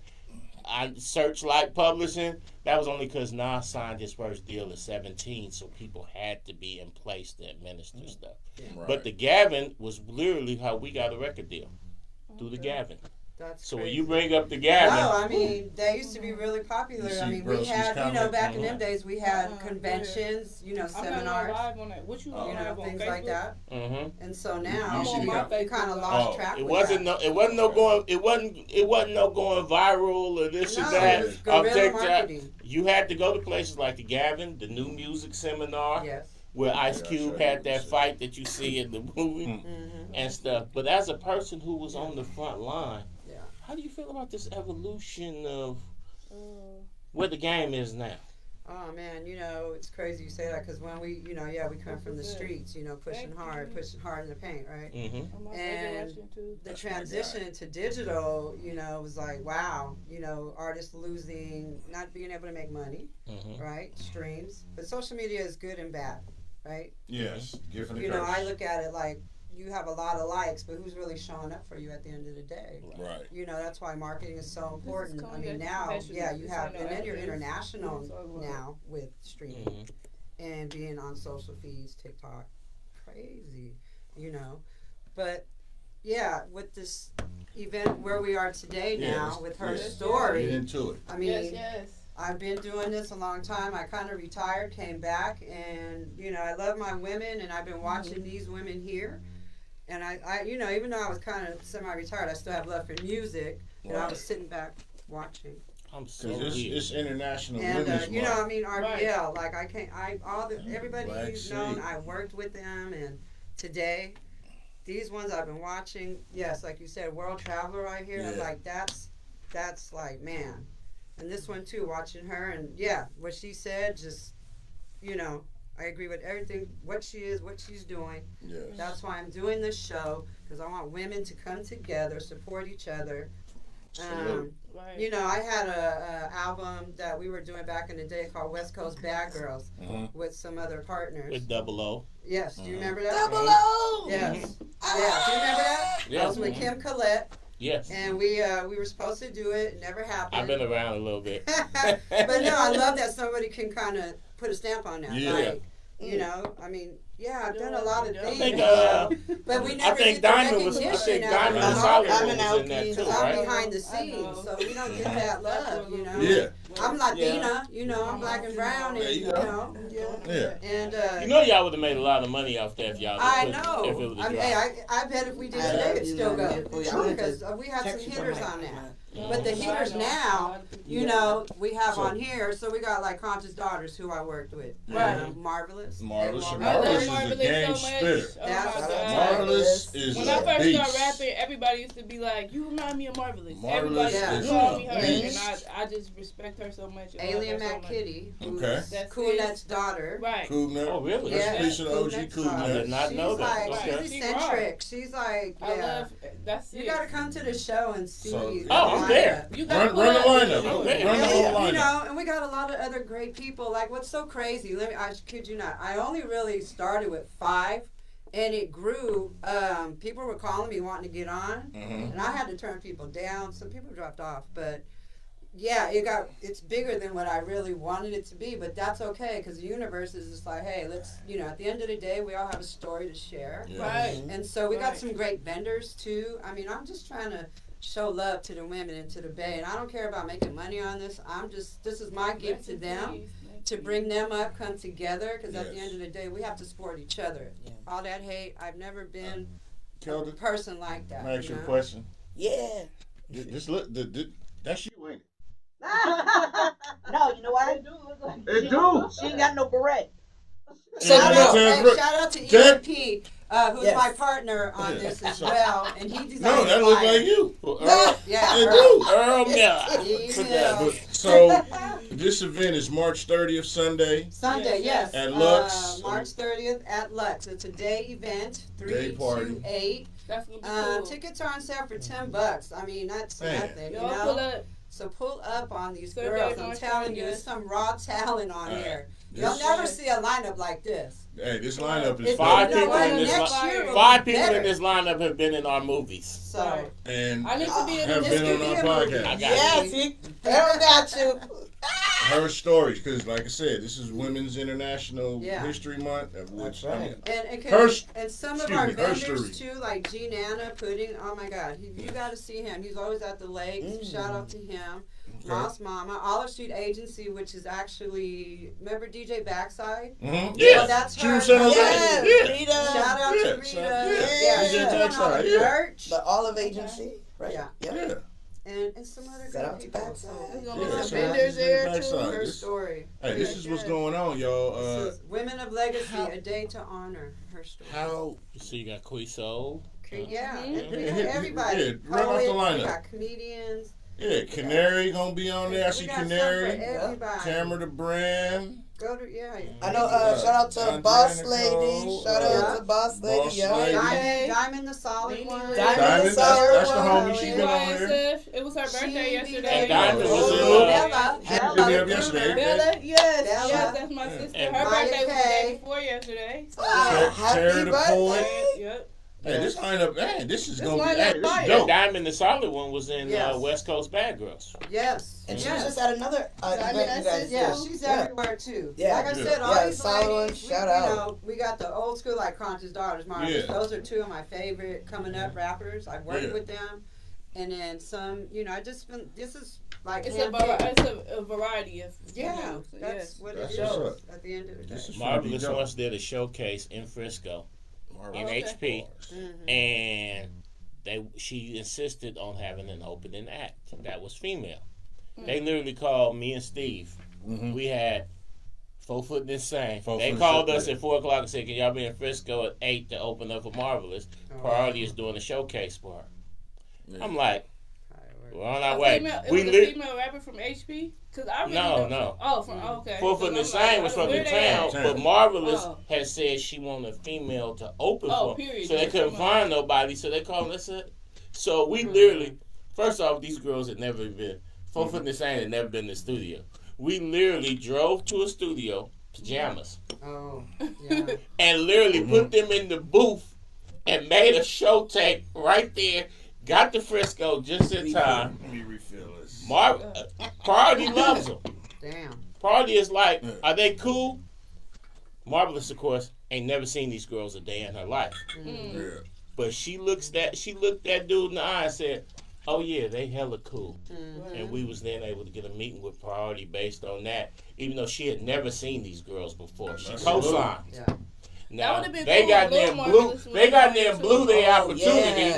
I Searchlight Publishing, that was only because Nas signed his first deal at 17, so people had to be in place to administer stuff. Yeah. Right. But the Gavin was literally how we got a record deal, through the Gavin. That's so crazy. When you bring up the Gavin. No, I mean, they used to be really popular. I mean, we had, back in them days, we had conventions, seminars, what you things like that. And so now, you kind of lost track. It wasn't no going viral or this or that. It was guerrilla marketing. You had to go to places like the Gavin, the New Music Seminar. Yes. Where Ice Cube had that fight that you see in the movie and stuff. But as a person who was on the front line, how do you feel about this evolution of where the game is now? Oh man, it's crazy you say that because when we, we come from the streets, pushing hard in the paint, right? And the transition to digital, was like, wow, artists not being able to make money, right? Streams, but social media is good and bad, right? Yes, I look at it like you have a lot of likes, but who's really showing up for you at the end of the day? Right. That's why marketing is so important. I mean, now, you have, and then you're international now with streaming and being on social feeds, TikTok, crazy, But yeah, with this event where we are today now with her story, get into it. I mean, I've been doing this a long time. I kind of retired, came back, and I love my women, and I've been watching these women here. And I even though I was kind of semi-retired, I still have love for music. And I was sitting back watching. I'm so it's International and Women's you know, Month. I mean, RBL, like everybody Black who's known, Sheep. I worked with them, and today, these ones I've been watching, yes, like you said, World Traveler right here, I'm like, that's like, man. And this one too, watching her, and yeah, what she said, just, you know, I agree with everything, what she is, what she's doing. Yes. That's why I'm doing this show, because I want women to come together, support each other. Right. You know, I had a album that we were doing back in the day called West Coast Bad Girls with some other partners. With Double O. Yes, do you remember that? Double O! Yes. Yeah, do you remember that? Yeah. That was with Kim Collette. Yes. And we were supposed to do it. It never happened. I've been around a little bit. But no, I love that somebody can kind of put a stamp on that. Yeah. Like, you know, I mean, yeah, I've done a lot of things. But we I never think get the Diamond was. I recognition think out Diamond of and it. Solid I'm was an in that LP. too, I'm right? behind the scenes, so we don't get that love, you know. Yeah. I'm Latina, you know, I'm black and brown, and There you you go. know, Yeah. and You know, y'all would have made a lot of money off that if y'all. I If it know. would I have mean, dropped. I bet if we did I today, love it'd you, still man. go. Yeah, Because we had some text you hitters from on my- that. But the hitters now, you know, we have on here, so we got like Conscious Daughters, who I worked with. Right. Marvelous. Marvelous. I Marvelous love is a game Marvelous so much. spitter. Oh That's my what God. Marvelous is When a I first beast. started rapping, everybody used to be like, "You remind me of Marvelous." Marvelous Everybody is called me a her, beast. and I just respect her so much. and Alien love her Mac so Kitty, who's Okay. That's Coolnet's daughter. Right. Cougnar. Oh, really? Rest in Yeah. peace to the OG Coughnec's I Cougnar. did not She's know that. like, Okay. she's eccentric. She's like, I yeah. love. That's You it. gotta come to the show and see. So- the Oh, I'm there. lineup. You gotta Run the pull up. lineup. Okay. Run the whole And, you lineup. know, and we got a lot of other great people. Like, what's so crazy? I kid you not. I only really started with 5, and it grew. People were calling me wanting to get on, and I had to turn people down. Some people dropped off, but yeah, it's bigger than what I really wanted it to be. But that's okay, because the universe is just like, hey, let's, you know, at the end of the day, we all have a story to share. Yeah. Right. And so we got Right. some great vendors too. I mean, I'm just trying to show love to the women and to the Bay, and I don't care about making money on this. This is my gift to them, to bring them up, come together, because at the Yes. end of the day, we have to support each other. Yeah. All that hate, I've never been a Kelda, person like that. can I ask you a know? question? Yeah. Just look, that's you, ain't it? No, you know what? It do. She ain't got no beret. So Shout out, Taz- shout out to Taz- EMP, who's Yes. my partner on Yeah. this as well, and he designed No, that the look flyer. like you. Yeah, It Earl. do. Earl Miller. Put that. Yeah. So this event is March 30th, Sunday. Sunday, yes. At Lux. March 30th at Lux. It's a day event, Day party. 3 to 8. That's gonna be cool. Tickets are on sale for $10. I mean, that's Man. nothing, you Y'all know? pull up. So pull up on these Sunday, girls. I'm March telling you, 30th. there's some raw talent on All right. here. This- You'll never see a lineup like this. Hey, this lineup is It's- Five you know people what? in this Next li- year will Five be people better. in this lineup have been in our movies. So, Right. and I need to be in have this. been on our I podcast. got Yes, he Harold got you. Her stories, because like I said, this is Women's International Yeah. History Month, of which That's right. and some of excuse our me, vendors herstory. too, like Gene Anna Pudding. Oh my God, you got to see him. He's always at the lakes. Shout out to him. Moss Mama, Olive Street Agency, which is actually, remember DJ Backside? Mm-hmm. Well, Yeah, that's she her. was saying Yes, yeah. Rita. Shout out Yeah, to Rita. yeah. She's DJ doing all Backside, the yeah. merch. The Olive Agency, right? Yeah. Yep. Yeah. And some other Shout great out to people. Backside. There's Yeah, gonna be some shout out vendors to there Backside. too. Her This- story. Hey, this is what's going on, y'all. This is Women of Legacy, a day to honor her story. How? So you got Quiso. Yeah, Mhm. and we Yeah, got everybody. yeah, run off the Poets, lineup. we got comedians. Yeah, Canary gonna be on there. I see We got some Canary. for everybody. Camera the brand. Go to, yeah. I know. Shout out to Andrea Boss Nicole, Lady. Shout out to Boss Lady. Boss Yeah. Lady. Diamond the solid one. Diamond Diamond, the solid that's the one. homie. She been on there. YSF. It was her birthday She yesterday. be And Diamond was in, Bella. She hit me up yesterday. Bella, yes, Bella. yes, that's my sister. And Her Maya birthday was the Kay. day before yesterday. Happy Terry the Poet. birthday. Yep. Hey, this lineup, man, this is This gonna be. lineup Hey, this fire. is And dope. Diamond the Solid One was in Yes. West Coast Bad Girls. Yes. And she yes. was just at another event you guys Yeah, did. she's everywhere too. Yeah. Like I Yeah. said, all Yeah, these solid one, ladies, shout we, out. you know, we got the old school like Conscious Daughters, Marvelous. Yeah. Those are two of my favorite coming up rappers. I've worked Yeah. with them, and then some. You know, I just been. This is like It's handpicked. a variety of Yeah, you know, that's yes. what That's it what's is up. at the end of the day. This is Marvelous dope. once did a showcase in Frisco in Okay. HP, Mhm. and she insisted on having an opening act that was female. They literally called me and Steve. We had 4 Foot Insane. They called us at 4 o'clock and said, "Can y'all be in Frisco at 8 to open up for Marvelous? Priority is doing a showcase for her." Yeah. I'm like, we're on our way. Was a female rapper from HP? Cause I really no. Oh, okay. 4 Foot Insane was from the town, but Marvelous had said she wanted a female to open for her. So they couldn't find nobody, so they called us. So we literally, first off, these girls had never been, 4 Foot Insane had never been in the studio. We literally drove to a studio, pajamas. Oh, yeah. And literally put them in the booth and made a show tape right there. Got to Frisco just in time. Let me refill this. Priority loves them. Damn. Priority is like, are they cool? Marvelous, of course, ain't never seen these girls a day in her life. Yeah. But she looked that dude in the eye and said, "Oh yeah, they hella cool." And we was then able to get a meeting with Priority based on that, even though she had never seen these girls before. She co-signed. Yeah. Now they got them blew their opportunity,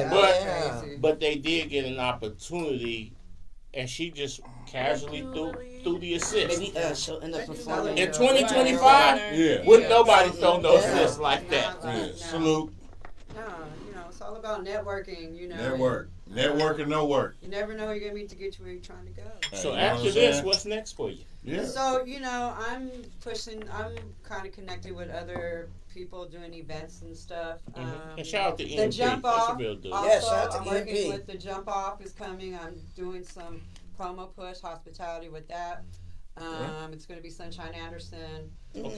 but they did get an opportunity, and she just casually threw the assist. Maybe she'll end up performing in 2025. Wouldn't nobody throw no assist like that? Salute. No, it's all about networking. Network and no work. You never know who you're gonna meet to get you where you're trying to go. So after this, what's next for you? Yeah. So I'm kind of connected with other people doing events and stuff. And shout out to EMP. The Jump Off. Shout out to I'm EMP. working with the Jump Off is coming. I'm doing some promo push hospitality with that. It's going to be Sunshine Anderson, Ruffins,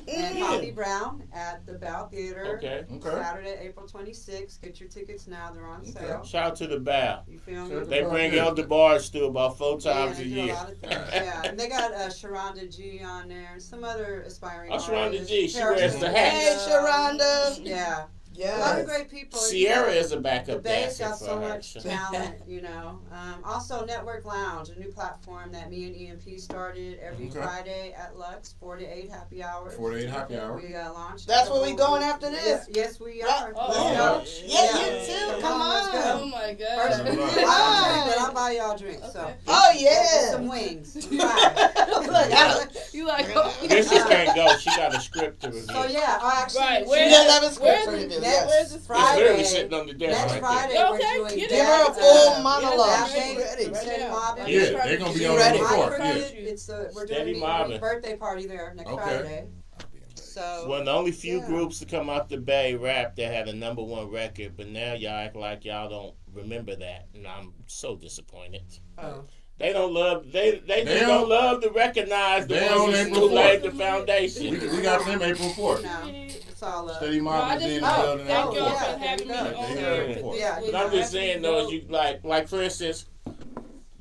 and Bobby Brown at the Bow Theater. Saturday, April 26th. Get your tickets now; they're on sale. Shout out to the Bow. You feel me? They bring Elder Bars through about 4 times a year. And they got Sharonda G on there and some other aspiring artists. Sharonda G, she wears the hat. Hey, Sharonda. Yeah. Yeah, a lot of great people. Sierra is a backup dancer. dancer. The Bay's got so much talent, Also, Network Lounge, a new platform that me and EMP started every Friday at Lux, 4 to 8 happy hour. 4 to 8 happy hour. We launched. That's where we going after this. Yes, we are. You too. Come on. Oh my God. First, but I'll buy y'all drinks. So. Oh yeah. Some wings. You like? This just can't go. She got a script to review. So yeah, actually, right. She does have a script to review. Where's this Friday? It's literally sitting on the desk. Next right Friday, there. we're doing Give her a full monologue. She's ready. Yeah, they're gonna be on the court. We're doing a birthday party there next Friday. So one of the only few groups to come out the Bay rap that had a #1 record, but now y'all act like y'all don't remember that, and I'm so disappointed. Oh. They don't love. They don't love to recognize the ones who laid the foundation. We got them April 4th. It's all Steady Mob is in the building. Thank y'all for having me on here. But I'm just saying though, is you like for instance,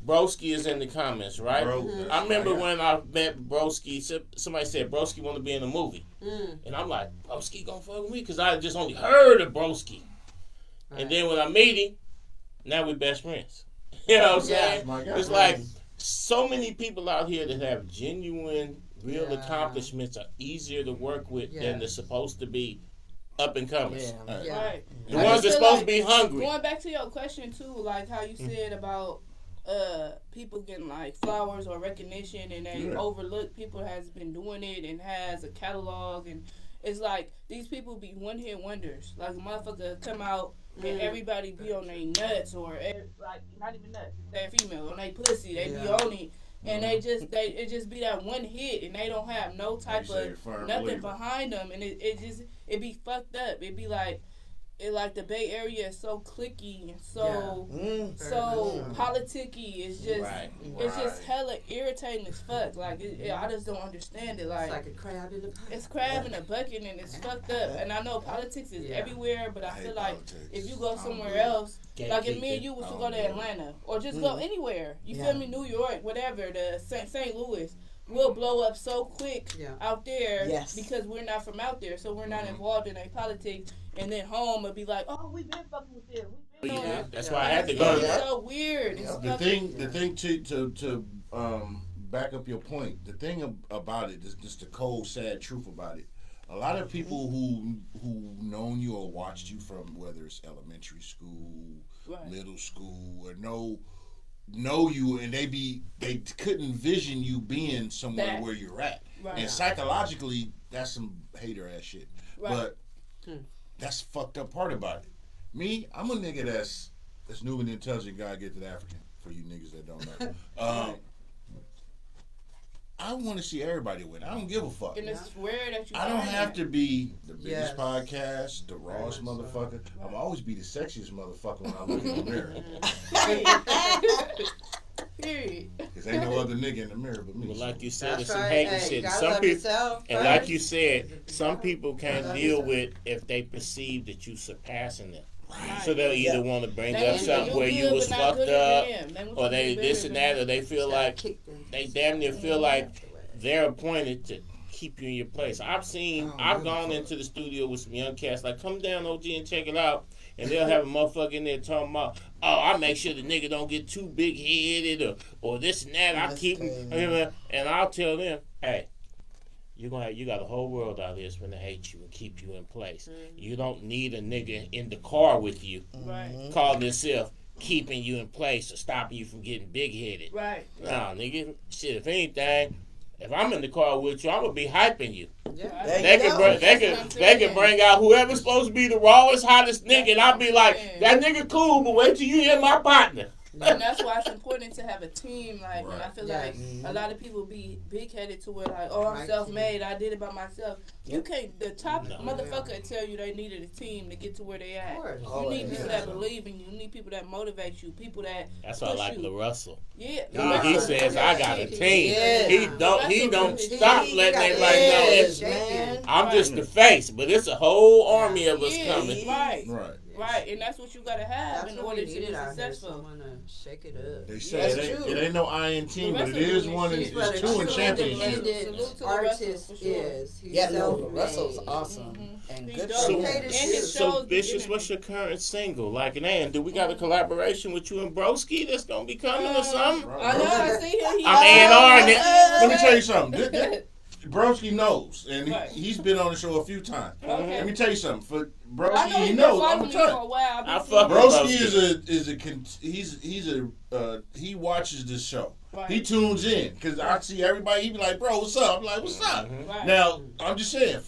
Broski is in the comments, right? I remember when I met Broski. Somebody said Broski want to be in a movie, and I'm like, Broski gonna fuck with me because I just only heard of Broski, and then when I meet him, now we best friends. You know what I'm saying? It's like so many people out here that have genuine, real accomplishments are easier to work with than they're supposed to be up and comers. Right. The ones that's supposed to be hungry. Going back to your question too, like how you said about people getting like flowers or recognition and they overlook people has been doing it and has a catalog, and it's like these people be one hit wonders. Like a motherfucker come out and everybody be on their nuts or like not even nuts, they're female on their pussy, they be on it. And it just be that one hit, and they don't have no type of nothing behind them, and it be fucked up. It be like the Bay Area is so cliquey and so politicky. It's just it's just hella irritating as fuck. Like I just don't understand it. Like it's like a crab in a bucket. It's crab in a bucket and it's fucked up. And I know politics is everywhere, but I feel like if you go somewhere else, like if me and you was to go to Atlanta or just go anywhere, you feel me, New York, whatever, the St. Louis. We'll blow up so quick out there because we're not from out there, so we're not involved in a politics. And then home would be like, oh, we've been fucking with them. That's why I had to go. It's so weird. The thing to back up your point. The thing about it is just the cold, sad truth about it. a lot of people who known you or watched you from whether it's elementary school, middle school, or know you, and they couldn't vision you being somewhere where you're at. Right. And psychologically, that's some hater ass shit. Right. But that's the fucked up part about it. Me, I'm a nigga that's new and intelligent guy, get to the African, for you niggas that don't know. I want to see everybody win. I don't give a fuck. And it's rare that you I don't have to be the biggest podcast, the rawest motherfucker. I'm always be the sexiest motherfucker when I look in the mirror. Because ain't no other nigga in the mirror but me. But like you said, it's some hating shit. Some people, and like you said, some people can't deal with if they perceive that you surpassing them. Right. So they'll either want to bring up something where you was fucked up, or they this and that, or they feel like they damn near feel like they're appointed to keep you in your place. I've gone into the studio with some young cats like, come down OG and check it out, and they'll have a motherfucker in there talking about, oh, I make sure the nigga don't get too big headed or this and that. I keep him, and I'll tell them, hey, you got a whole world out there that's gonna hate you and keep you in place. Mm-hmm. You don't need a nigga in the car with you, calling himself keeping you in place or stopping you from getting big headed. Right. Nah, nigga, shit. If anything, if I'm in the car with you, I'm gonna be hyping you. Yeah. They can bring out whoever's supposed to be the rawest, hottest nigga, and I'll be like, that nigga cool, but wait till you hear my partner. And that's why it's important to have a team. Like, and I feel like a lot of people be big-headed to where, like, oh, I'm self-made. I did it by myself. You can't. The top motherfucker tell you they needed a team to get to where they at. You need people that believe in you. You need people that motivate you. People that That's why I like LaRussell. Yeah. He says, I got a team. Yeah. He don't stop letting everybody know. I'm just the face, but it's a whole army of us coming. Right, and that's what you gotta have in order to be successful. Someone to shake it up. They say it ain't no iron team, but it is one. It's two in championships. Artist is. Russell's awesome and good. So Vicious, what's your current single? Like, and do we got a collaboration with you and Broski that's gonna be coming or something? I know. I see him. I'm A&R it. Let me tell you something. Broski knows, and he's been on the show a few times. Okay. Let me tell you something. For Broski, he knows. I'm gonna tell you. He watches this show. Right. He tunes in because I see everybody. He be like, "Bro, what's up?" I'm like, "What's up?" Right. Now I'm just saying,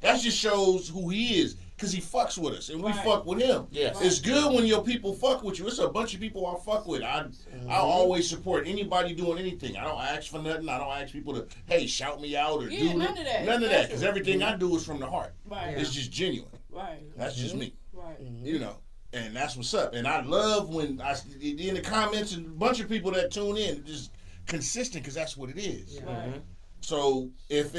that just shows who he is. Because he fucks with us, and we fuck with him. Yes. It's good when your people fuck with you. It's a bunch of people I fuck with. I always support anybody doing anything. I don't ask for nothing. I don't ask people to, hey, shout me out or do none of that. None of that, because everything I do is from the heart. Right. It's just genuine. Right. That's just me. Right. You know, and that's what's up. And I love when in the comments, and a bunch of people that tune in, just consistent, because that's what it is. Yeah. Right. So if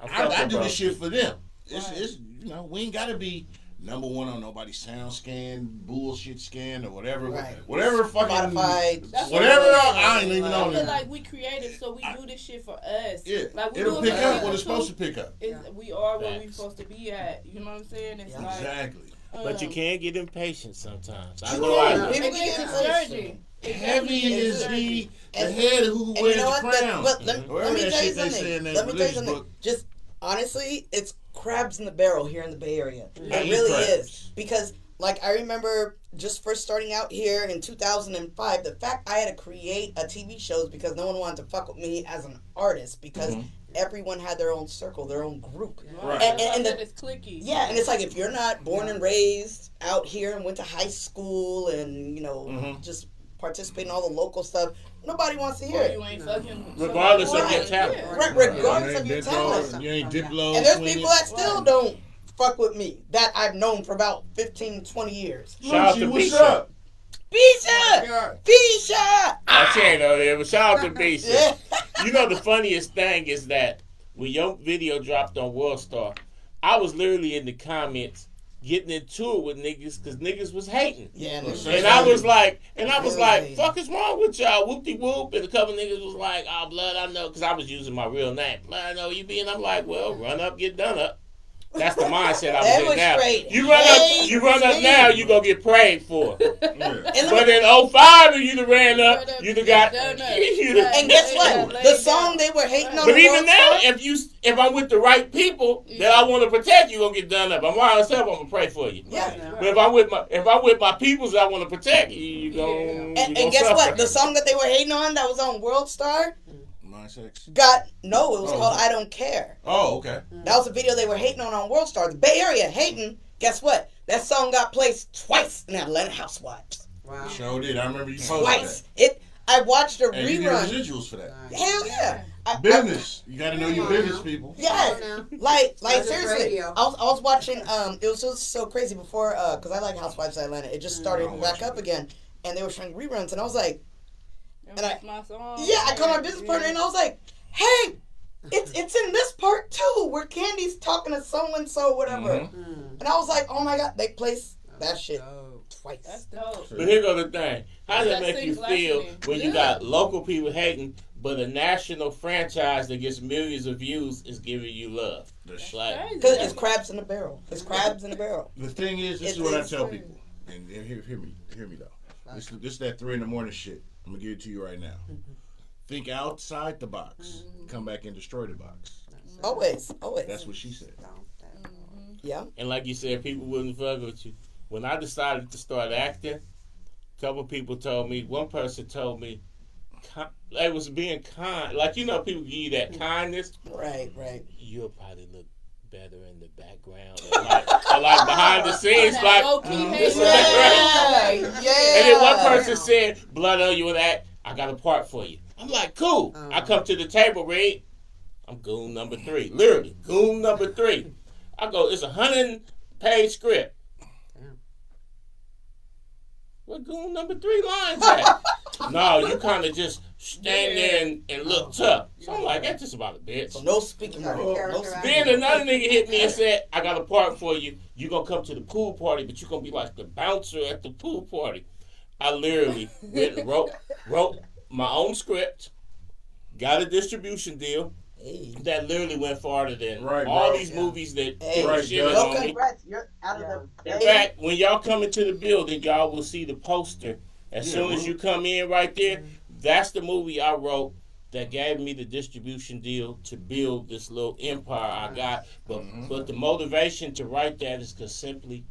I do this shit for them. It's you know, we ain't gotta be number one on nobody's sound scan, bullshit scan, or whatever. Right. Whatever fucking Spotify. Whatever I ain't even on it. I feel like we creative, so we do this shit for us. Yeah. Like it'll pick up what it's supposed to pick up. We are where we're supposed to be at. You know what I'm saying? It's exactly. But you can get impatient sometimes. I know People get discouraging. Heavy is the head who wears the crown. Let me tell you something. Just honestly, it's crabs in the barrel here in the Bay Area. It really is. Because, like, I remember just first starting out here in 2005, the fact I had to create a TV shows because no one wanted to fuck with me as an artist because everyone had their own circle, their own group. Right. And it's cliquey. Yeah, and it's like if you're not born and raised out here and went to high school and, you know, just participate in all the local stuff, nobody wants to hear it. You ain't fucking regardless of your talent. Right, regardless of your talent. You ain't Diplo. And there's people that still don't fuck with me that I've known for about 15, 20 years. Shout out to what's up? Bisha! I can't know there, but shout out to Bisha. You know the funniest thing is that when your video dropped on World Star, I was literally in the comments getting into it with niggas because niggas was hating. Yeah, and I was like, fuck is wrong with y'all? Whoop-de-whoop. And a couple niggas was like, oh, blood, I know, because I was using my real name. Blood, I know you be. And I'm like, well, run up, get done up. That's the mindset I That was was in now. straight You run up now, you gonna get prayed for. Yeah. But in 05, when you done ran up, you done got. And guess what? The song they were hating on. But even now, if I'm with the right people that I want to protect, you gonna get done up. I'm by myself, I'm gonna pray for you. Yeah. But if I'm with my peoples that I want to protect, you gonna. And guess suffer. what? The song that they were hating on that was on World Star My sex. it was called I Don't Care. Oh, okay. That was a video they were hating on World Star. The Bay Area hating. Guess what? That song got placed twice in Atlanta Housewives. Wow. Sure did. I remember you posted Twice. that. I watched a And you rerun. did residuals for that. Hell yeah. Business. You got to know your business, people. Yeah. Like Not just seriously. radio. I was watching. It was just so crazy before because I like Housewives of Atlanta. It just started back up again, and they were showing reruns, and I was like, I called my business partner, and I was like, hey, it's in this part too, where Candy's talking to so and so, whatever. Mm-hmm. And I was like, oh my god, they placed that shit twice. That's dope. But here goes the thing. How does that make you That's feel listening. when you got local people hating, but a national franchise that gets millions of views is giving you love? Like, Because it's crabs in the barrel. It's crabs in the barrel. The thing is, this is what I tell people, and hear me though. This is that 3 a.m. shit. I'm gonna give it to you right now. Think outside the box. Come back and destroy the box. Always. That's what she said. Yeah. and like you said, people wouldn't fuck with you. When I decided to start acting, a couple people told me. One person told me, I was being kind. Like, people give you that kindness. Right. You'll probably look better in the background, or like behind the scenes, like. Yeah. And then one person said, "Blood on you and that. I got a part for you." I'm like, cool. I come to the table, read. I'm goon number 3. Literally, goon number 3. I go, it's a 100-page script. What goon number 3 lines at? No, you kind of just stand there and look tough. So I'm like, that's just about a bitch. So no speaking. Then another nigga hit me and said, I got a part for you. You gonna come to the pool party, but you gonna be like the bouncer at the pool party. I literally went and wrote my own script, got a distribution deal. That literally went farther than all these movies that shit on me. Congrats. You're out of the. In fact, when y'all come into the building, y'all will see the poster. As soon as you come in right there, that's the movie I wrote that gave me the distribution deal to build this little empire I got. But the motivation to write that is because simply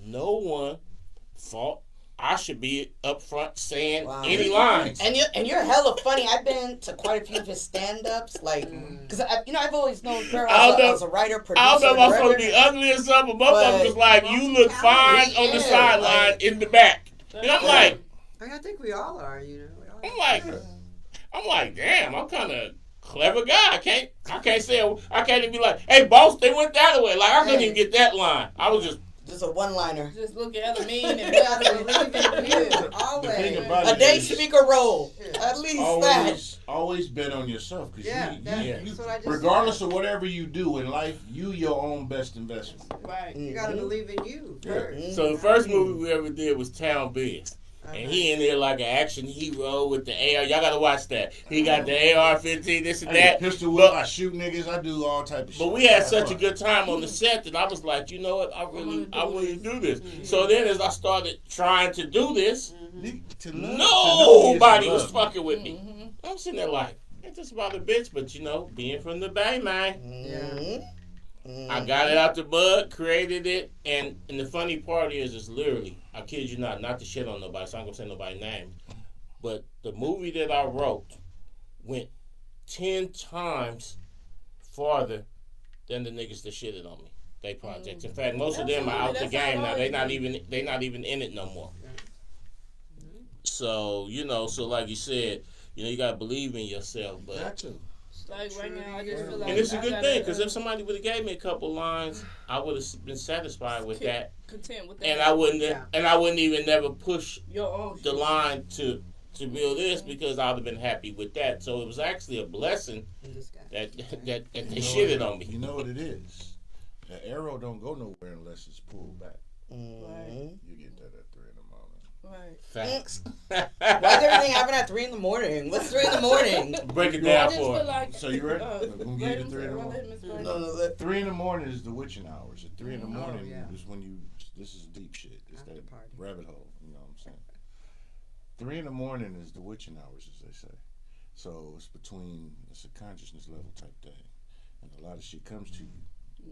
no one thought I should be up front saying any lines. And you're hella funny. I've been to quite a few of his stand-ups, like, because I've always known her as a writer, producer. I don't know if I'm supposed to be ugly or something, but both of them was like, you look fine on the sideline in the back. And I'm like, I think we all are, I'm like, damn, I'm kind of clever guy. I can't even be like, hey, boss, they went that way. Like, I couldn't even get that line. I was just a one-liner. Just look at hella mean and believe in you. Always. The thing about a day speaker role. At least always bet on yourself. Cause that's what I just regardless of whatever you do in life, you your own best investment. Right. You gotta believe in you first. So the first movie we ever did was Town Biz. And he in there like an action hero with the AR. Y'all gotta watch that. He got the AR-15, this and that. Pistol whip, I shoot niggas, I do all type of shit. But we had such a good time on the set that I was like, you know what, I really do this. So then as I started trying to do this, nobody was fucking with me. I'm sitting there like, it's just about a bitch, but being from the Bay, man. I got it out the mud, created it, and the funny part is literally, I kid you not to shit on nobody, so I'm gonna say nobody's name, but the movie that I wrote went 10 times farther than the niggas that shitted on me. They projects. In fact, most of them are out the game now. They not even in it no more. So so like you said, you gotta believe in yourself, but. Got to. Like right now, I just feel like. And it's a good thing because if somebody would have gave me a couple lines, I would have been satisfied with that. Content with that. And I wouldn't even never push your own the line to build this because I would have been happy with that. So it was actually a blessing that they shitted on me. You know what it is? The arrow don't go nowhere unless it's pulled back. Right. You get that at 3 in the morning. Right. Facts. Why is everything happening at 3 a.m? What's 3 a.m? Break it down for us. Like, so you ready? We'll get you to 3 in the morning. No, 3 in the morning is the witching hours. At 3 in the morning yeah. is when you. This is deep shit. It's After that party. rabbit hole. You know what I'm saying? 3 in the morning is the witching hours, as they say. So it's a consciousness level type thing, and a lot of shit comes to you.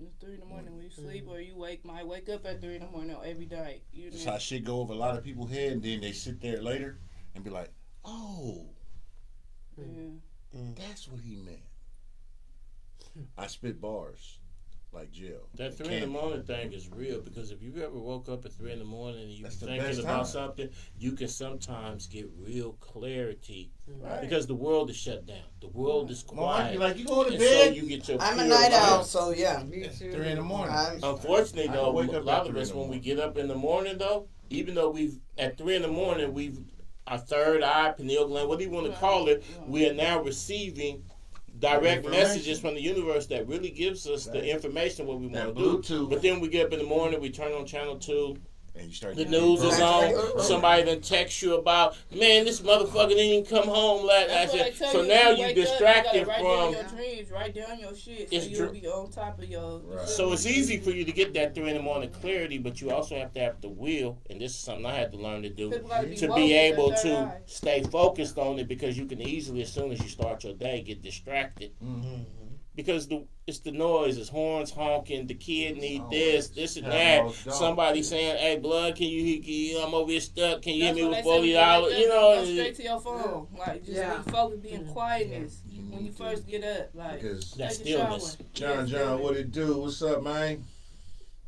It's 3 in the morning when you sleep, or you might wake up at 3 in the morning every day. That's how shit go over a lot of people's head, and then they sit there later and be like, "Oh, that's what he meant." I spit bars like jail. That 3 in the morning thing is real, because if you ever woke up at 3 in the morning and you're That's the thinking best about time. something, you can sometimes get real clarity, Right. because the world is shut down. The world is quiet. You're like, you going to And bed? so you get your I'm a pure night mind. owl, so yeah. Me too. 3 in the morning. Unfortunately, I though, wake a up lot at of 3 us, in the when we morning. get up in the morning, though, even though we've at 3 in the morning, our third eye, pineal gland, what do you want to call it, we are now receiving direct Information. messages from the universe that really gives us the information what we want to do. Bluetooth. But then we get up in the morning, we turn on channel 2. And you start The getting news is information. on. Somebody done text you about, man, this motherfucker didn't even come home last That's what I night. tell So you, now when you're wake up, distracted you gotta write down from. your dreams, write down your shit, so It's you'll true. be on top of your. Right. So it's easy for you to get that 3 in the morning clarity, but you also have to have the will, and this is something I had to learn to do, People gotta be to woke be with able their third to eye. stay focused on it, because you can easily, as soon as you start your day, get distracted. Mm-hmm. Because it's the noise, it's horns honking, the kid need this and Yeah, that. most don't. Somebody saying, "Hey, blood, can you I'm over here stuck. Can you That's hit me what with they say when you $40?" wake up, You Go know, straight to your phone. Like, just Yeah. be focused, be in quietness You when you need to. first get up. Like, Because that take a shower. stillness. John, what it do? What's up, man?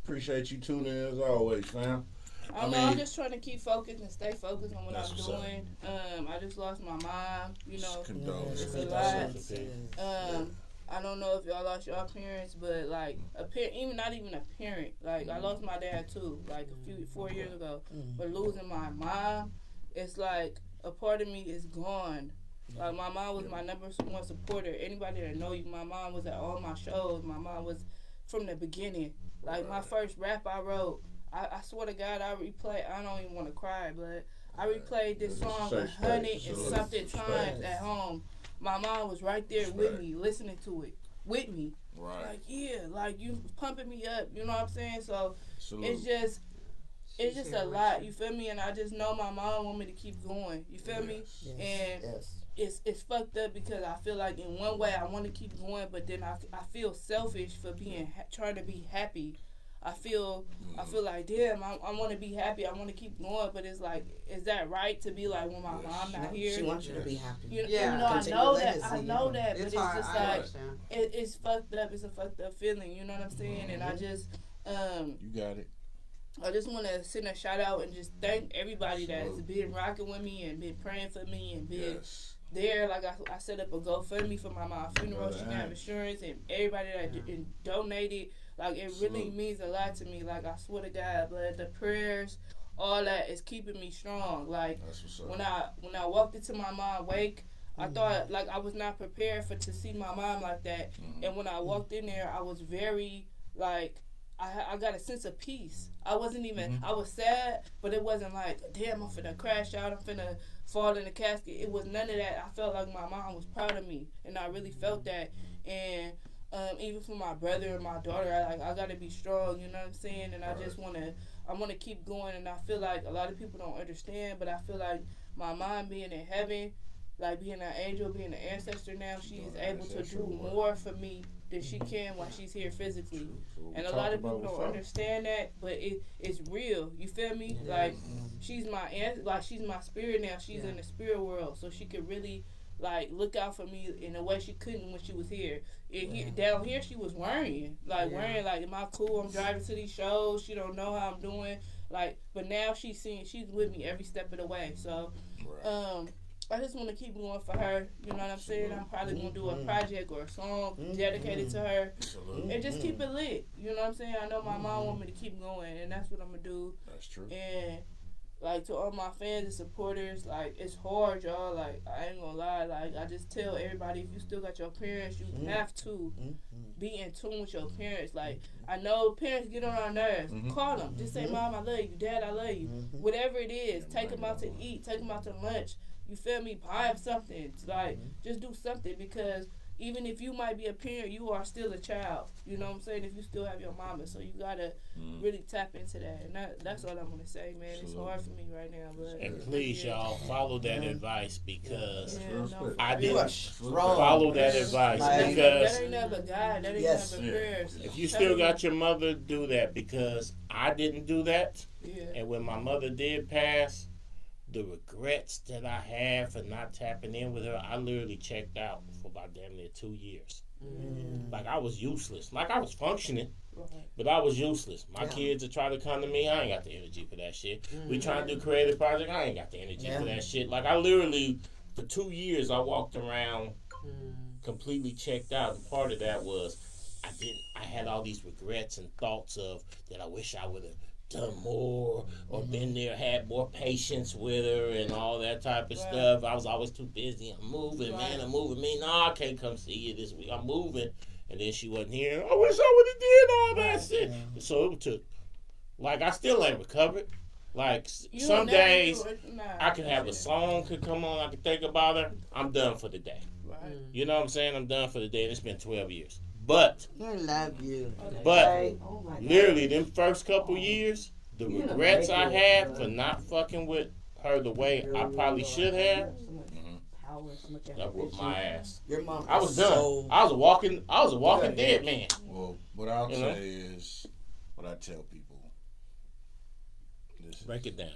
Appreciate you tuning in as always, fam. I don't know, I'm just trying to keep focused and stay focused on what That's I'm what's up. doing. I just lost my mom, you know. Condolences. It's a lot. I don't know if y'all lost your parents, but like not even a parent. Like, I lost my dad too, like 4 years ago. But losing my mom, it's like a part of me is gone. Like, my mom was my number one supporter. Anybody that know you, my mom was at all my shows. My mom was from the beginning. Like, my first rap I wrote, I swear to God, I don't even want to cry, but I replayed this song 100 and something times at home. My mom was right there with me, listening to it with me. Right. Like, yeah, like, you pumping me up, you know what I'm saying? So Salute. it's just a lot, you feel me? And I just know my mom want me to keep going, you feel me? And it's fucked up, because I feel like in one way I want to keep going, but then I feel selfish for trying to be happy. I feel like, damn, I want to be happy. I want to keep going, but it's like, is that right to be like, when my mom not here? She wants you to be happy. You Yeah. know, I Continue know legacy, that, but it's hard. just I like, understand. it's fucked up. It's a fucked up feeling. You know what I'm saying? And I just, You got it. I just want to send a shout out and just thank everybody that's been rocking with me and been praying for me and been there. Like, I set up a GoFundMe for my mom's funeral. She can have insurance, and everybody that donated. Like, it really means a lot to me. Like, I swear to God, but the prayers, all that is keeping me strong. Like, when I walked into my mom's wake, I thought, like, I was not prepared to see my mom like that. And when I walked in there, I was very, like, I got a sense of peace. I wasn't even, I was sad, but it wasn't like, damn, I'm finna crash out, I'm finna fall in the casket. It was none of that. I felt like my mom was proud of me, and I really felt that. And even for my brother and my daughter, I gotta be strong, you know what I'm saying? And I just I wanna keep going, and I feel like a lot of people don't understand, but I feel like my mom being in heaven, like being an angel, being an ancestor now, she is able to do more for me than she can while she's here physically. And a lot of people don't understand that, but it's real. You feel me? Like, she's my spirit now. She's in the spirit world, so she could really, like, look out for me in a way she couldn't when she was here. Down here, she was worrying, like, am I cool? I'm driving to these shows. She don't know how I'm doing. Like, but now she's with me every step of the way. So, I just want to keep going for her. You know what I'm saying? I'm probably going to do a project or a song dedicated to her. And just keep it lit. You know what I'm saying? I know my mom want me to keep going, and that's what I'm going to do. That's true. And like, to all my fans and supporters, like, it's hard, y'all. Like, I ain't gonna lie. Like, I just tell everybody, if you still got your parents, you have to be in tune with your parents. Like, I know parents get on our nerves. Call them. Just say, Mom, I love you. Dad, I love you. Whatever it is, take them out to eat. Take them out to lunch. You feel me? Buy them something. Like, just do something, because even if you might be a parent, you are still a child. You know what I'm saying? If you still have your mama. So you got to really tap into that. And that's all I'm going to say, man. It's hard for me right now. But and please, y'all, follow that advice, because I You are didn't strong. follow that advice. Because that ain't never God. That ain't never prayers. if you still got your mother, do that, because I didn't do that. Yeah. And when my mother did pass, the regrets that I had for not tapping in with her, I literally checked out for about damn near 2 years. Like, I was useless. Like, I was functioning, but I was useless. My kids would try to come to me. I ain't got the energy for that shit. We trying to do creative project. I ain't got the energy for that shit. Like, I literally, for 2 years, I walked around completely checked out. And part of that was I had all these regrets and thoughts of that I wish I would have done more or been there, had more patience with her and all that type of stuff. I was always too busy. I'm moving, man. I'm moving. Me, no, I can't come see you this week. I'm moving. And then she wasn't here. I wish I would have did all that shit. So it took, like, I still ain't recovered. Like, some days I can have a song could come on. I can think about her. I'm done for the day. Right. You know what I'm saying? I'm done for the day. And it's been 12 years. But I love you. But literally, them first couple years, the regrets I had for not fucking with her the way I probably should have, that whooped my ass. Your mom. I was done. I was a walking dead man. Well, what I'll say is, what I tell people. Break it down.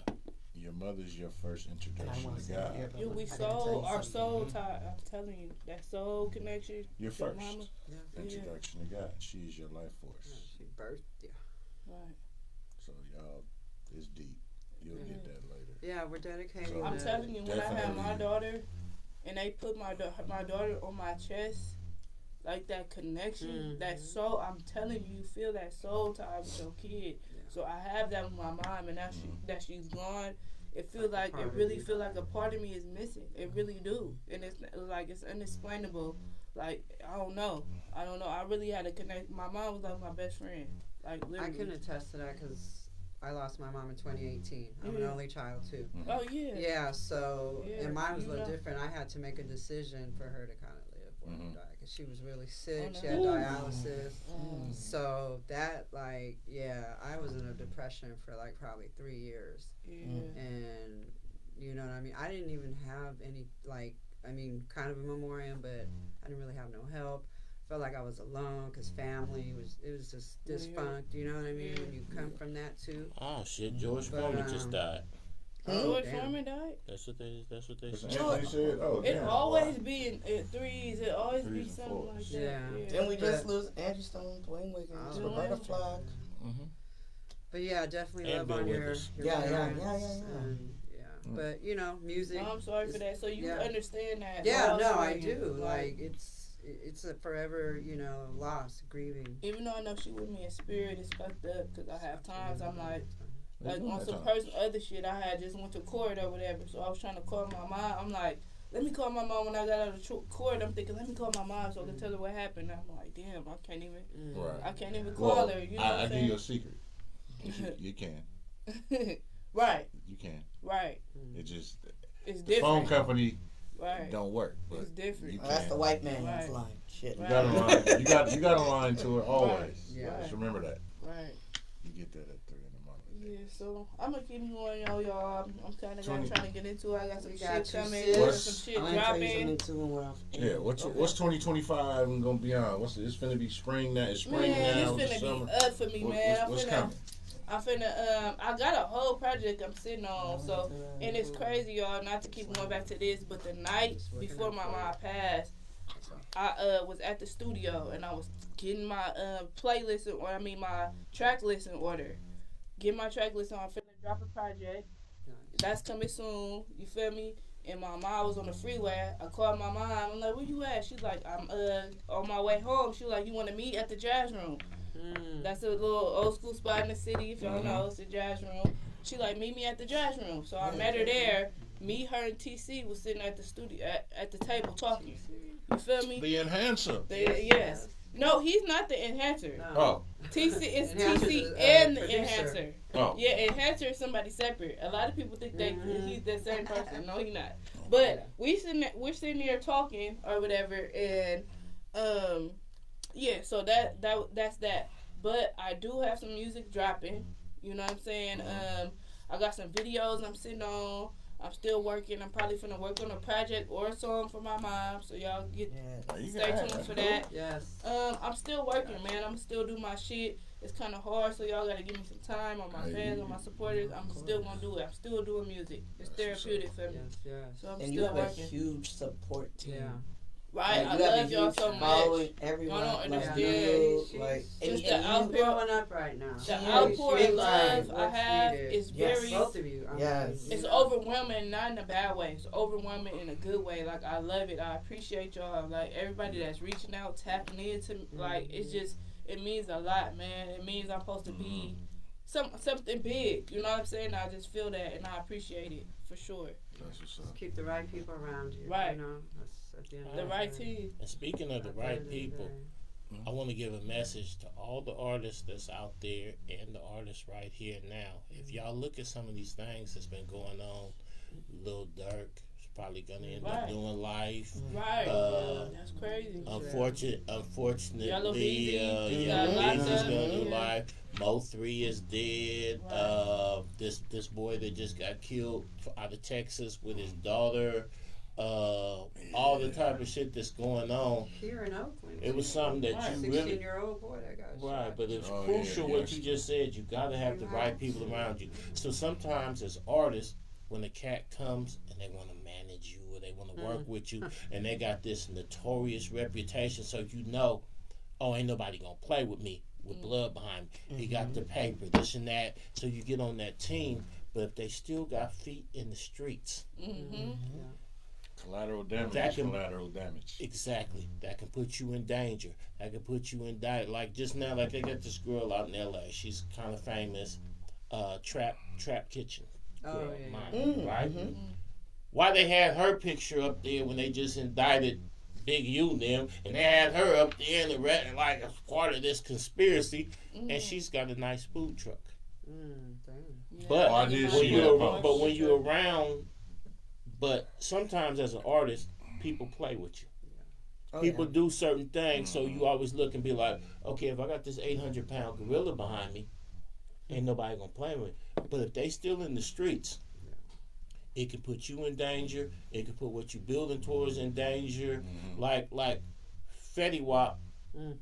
Your mother's your first introduction to God. Our soul tie. I'm telling you, that soul connection. Your first introduction to God. She is your life force. She birthed you. Right. So y'all, it's deep. You'll get that later. Yeah, we're dedicating. So I'm telling you, when I had my daughter, and they put my daughter on my chest, like that connection, that soul. I'm telling you, you feel that soul tie with your kid. So I have that with my mom, and that she's gone. It really feel like a part of me is missing. It really do, and it's like it's unexplainable. Like I don't know. I really had to connect. My mom was like my best friend. Like literally. I can attest to that because I lost my mom in 2018. I'm an only child too. Oh yeah. Yeah. So and mine was a little different. I had to make a decision for her to kind of live or die because she was really sick. She had dialysis. So that I was in a depression for like probably 3 years. And you know what I mean? I didn't even have any kind of a memoriam, but I didn't really have no help. Felt like I was alone because family was just defunct. You know what I mean? When you come from that too. Oh shit! George Foreman just died. George Foreman died. That's what they said. It always be in threes. It always be something like that. Yeah. Then we just lose Andrew Stone, Dwayne Wiggins, Roberta Flack. But yeah, definitely And love on your Yeah. But you know, music. I'm sorry for that. So you understand that? Yeah, no, I do. Like it's a forever, loss, grieving. Even though I know she with me in spirit, it's fucked up because I have times I'm like on some other shit. I had just went to court or whatever, so I was trying to call my mom. I'm like, let me call my mom when I got out of court. I'm thinking, let me call my mom so I can tell her what happened. I'm like, damn, I can't even call her. You know what I'm saying? I give you a secret. You can. Right. You can. Right. It's different. The phone company right. don't work. But it's different. That's the white man's line. Shit. You got a line. You got a line to her always. Right. Yeah. Just remember that. Right. You get that at 3 in the morning. Yeah. So I'm gonna keep going, y'all. I'm kind of trying to get into it. I got some shit coming. Some shit dropping. Yeah. What's 2025 gonna be on? It's finna be spring now. It's spring now. It's finna be up for me, man. What's coming? I got a whole project I'm sitting on, so, and it's crazy, y'all, not to keep going back to this, but the night before my mom passed, I was at the studio, and I was getting my playlist, my track list in order. Get my track list on, I'm finna drop a project, that's coming soon, you feel me? And my mom was on the freeway. I called my mom, I'm like, where you at? She's like, I'm on my way home. She was like, you want to meet at the Jazz Room? That's a little old school spot in the city, if y'all know. It's the Jazz Room. she like, meet me at the jazz room. So I met her there. Me, her, and TC was sitting at the studio at the table talking. You feel me? The enhancer. Yes. No, he's not the enhancer. No. Oh. TC is TC and the producer. enhancer. Oh. Yeah, enhancer is somebody separate. A lot of people think that he's the same person. No, he's not. But we're sitting there talking or whatever, and yeah. So that's that. But I do have some music dropping. You know what I'm saying? I got some videos I'm sitting on. I'm still working. I'm probably finna work on a project or a song for my mom. So y'all stay tuned for that. Yes. I'm still working, man. I'm still do my shit. It's kind of hard, so y'all gotta give me some time on my fans, on my supporters. I'm still gonna do it. I'm still doing music. It's therapeutic for me. Yes. So I'm and still you have working. a huge support team. Yeah. Right, like, I love y'all so much. Everyone, y'all don't like, understand. She's the outpour growing up right now. The outpour of love I have is very. Both of you. Yes. It's overwhelming, not in a bad way. It's overwhelming in a good way. Like, I love it. I appreciate y'all. Like, everybody that's reaching out, tapping into me. Like, it's just, it means a lot, man. It means I'm supposed to be something big. You know what I'm saying? I just feel that, and I appreciate it for sure. That's what's up. Just keep the right people around you. Right. You know, that's at the end of the right team. And speaking of the right people, I want to give a message to all the artists that's out there and the artists right here now. If y'all look at some of these things that's been going on, Lil Durk is probably going to end up doing life. Right. That's crazy. Unfortunately, Yellow Beezy's going to do life. Mo3 is dead. Right. This boy that just got killed out of Texas with his daughter. All the type of shit that's going on. Here in Oakland. It was something that you really 16-year-old boy that got shot. Right, but it's crucial what you just said. You got to have the right people around you. So sometimes as artists, when a cat comes and they want to manage you or they want to work with you, and they got this notorious reputation, so you know, oh, ain't nobody gonna play with me with blood behind me. He got the paper, this and that. So you get on that team, but if they still got feet in the streets. Collateral damage. Exactly. That can put you in danger. That can put you in diet. Like just now, like they got this girl out in L.A. She's kind of famous. Trap Kitchen. Girl, right? Why they had her picture up there when they just indicted Big U and them, and they had her up there in the red, like as part of this conspiracy, and she's got a nice food truck. But when you're around. But sometimes as an artist, people play with you. People do certain things, so you always look and be like, okay, if I got this 800-pound gorilla behind me, ain't nobody gonna play with me. But if they still in the streets, it can put you in danger. It can put what you're building towards in danger. Like Fetty Wap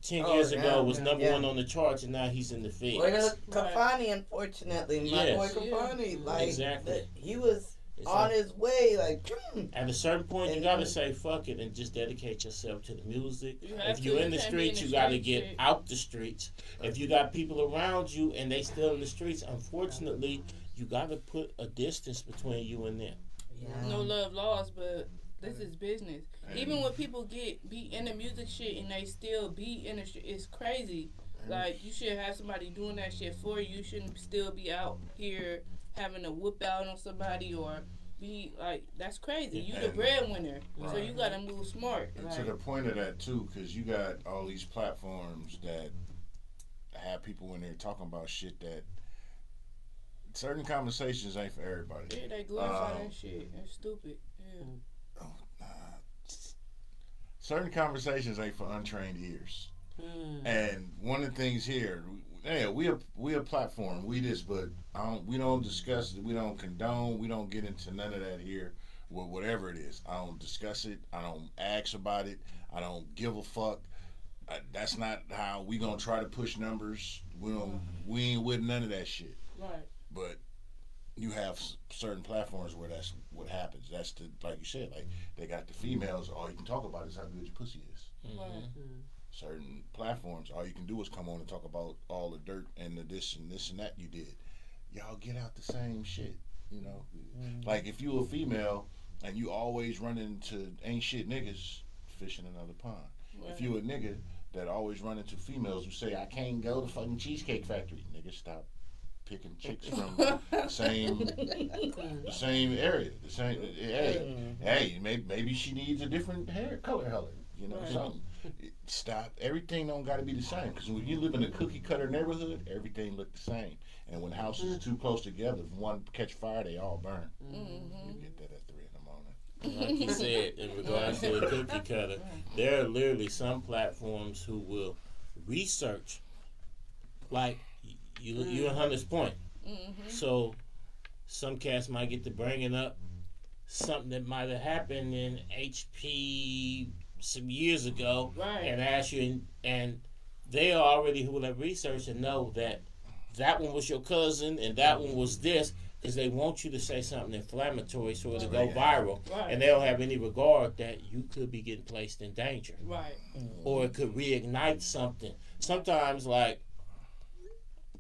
10 years ago was number one on the charts, and now he's in the feds. Well, Kafani, unfortunately, my boy Kafani, like he was on his way, like at a certain point you gotta say fuck it and just dedicate yourself to the music. If you're in the streets, you gotta get out the streets. If you got people around you and they still in the streets, unfortunately you gotta put a distance between you and them. No love lost, but this is business. Even when people be in the music shit and they still be in the street, it's crazy. Like, you should have somebody doing that shit for you. You shouldn't still be out here having to whoop out on somebody or be like, that's crazy. You the breadwinner, so you gotta move smart. And to the point of that too, because you got all these platforms that have people in there talking about shit that certain conversations ain't for everybody. Yeah, they glorify that shit. It's stupid. Yeah. Certain conversations ain't for untrained ears. And one of the things here, we a platform. We this, but we don't discuss it. We don't condone. We don't get into none of that here. Well, whatever it is, I don't discuss it. I don't ask about it. I don't give a fuck. That's not how we gonna try to push numbers. We ain't with none of that shit. Right. But you have certain platforms where that's what happens. That's the, like you said, like they got the females. All you can talk about is how good your pussy is. Certain platforms, all you can do is come on and talk about all the dirt and the this and that you did. Y'all get out the same shit, you know. Like if you a female and you always run into ain't shit niggas, fish in another pond. If you a nigga that always run into females who say I can't go to fucking Cheesecake Factory, nigga, stop picking chicks from the same area. The same. Hey, maybe she needs a different hair color. You know, something. Stop. Everything don't got to be the same. Because when you live in a cookie cutter neighborhood, everything look the same. And when houses are too close together, if one catch fire, they all burn. You get that at 3 in the morning. Like you said, in regards to the cookie cutter, there are literally some platforms who will research, like you and Hunter's point. So some cats might get to bringing up something that might have happened in HP some years ago, and ask you, and they already will have researched and know that one was your cousin and that one was this, because they want you to say something inflammatory so it'll go viral, and they don't have any regard that you could be getting placed in danger, or it could reignite something. Sometimes, like,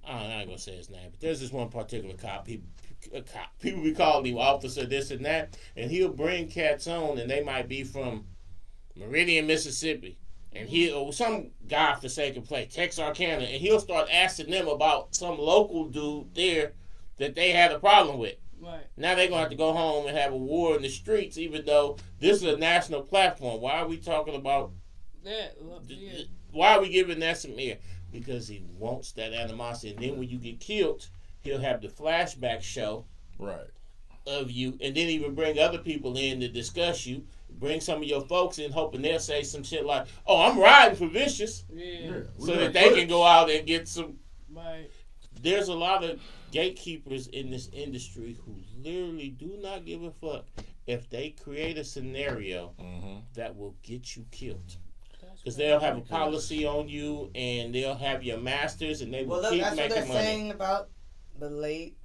I'm not gonna say his name, but there's this one particular cop. People be calling him officer this and that, and he'll bring cats on, and they might be from Meridian, Mississippi, and some guy for sake of play, Texarkana, and he'll start asking them about some local dude there that they had a problem with. Now they're gonna have to go home and have a war in the streets, even though this is a national platform. Why are we talking about that? Why are we giving that some air? Because he wants that animosity, and then when you get killed, he'll have the flashback show of you, and then even bring other people in to discuss you. Bring some of your folks in, hoping they'll say some shit like, "Oh, I'm riding for Vicious," so that they can go out and get some. There's a lot of gatekeepers in this industry who literally do not give a fuck if they create a scenario that will get you killed. Because they'll have a policy on you, and they'll have your masters, and they will keep making money. That's what they're saying about the late.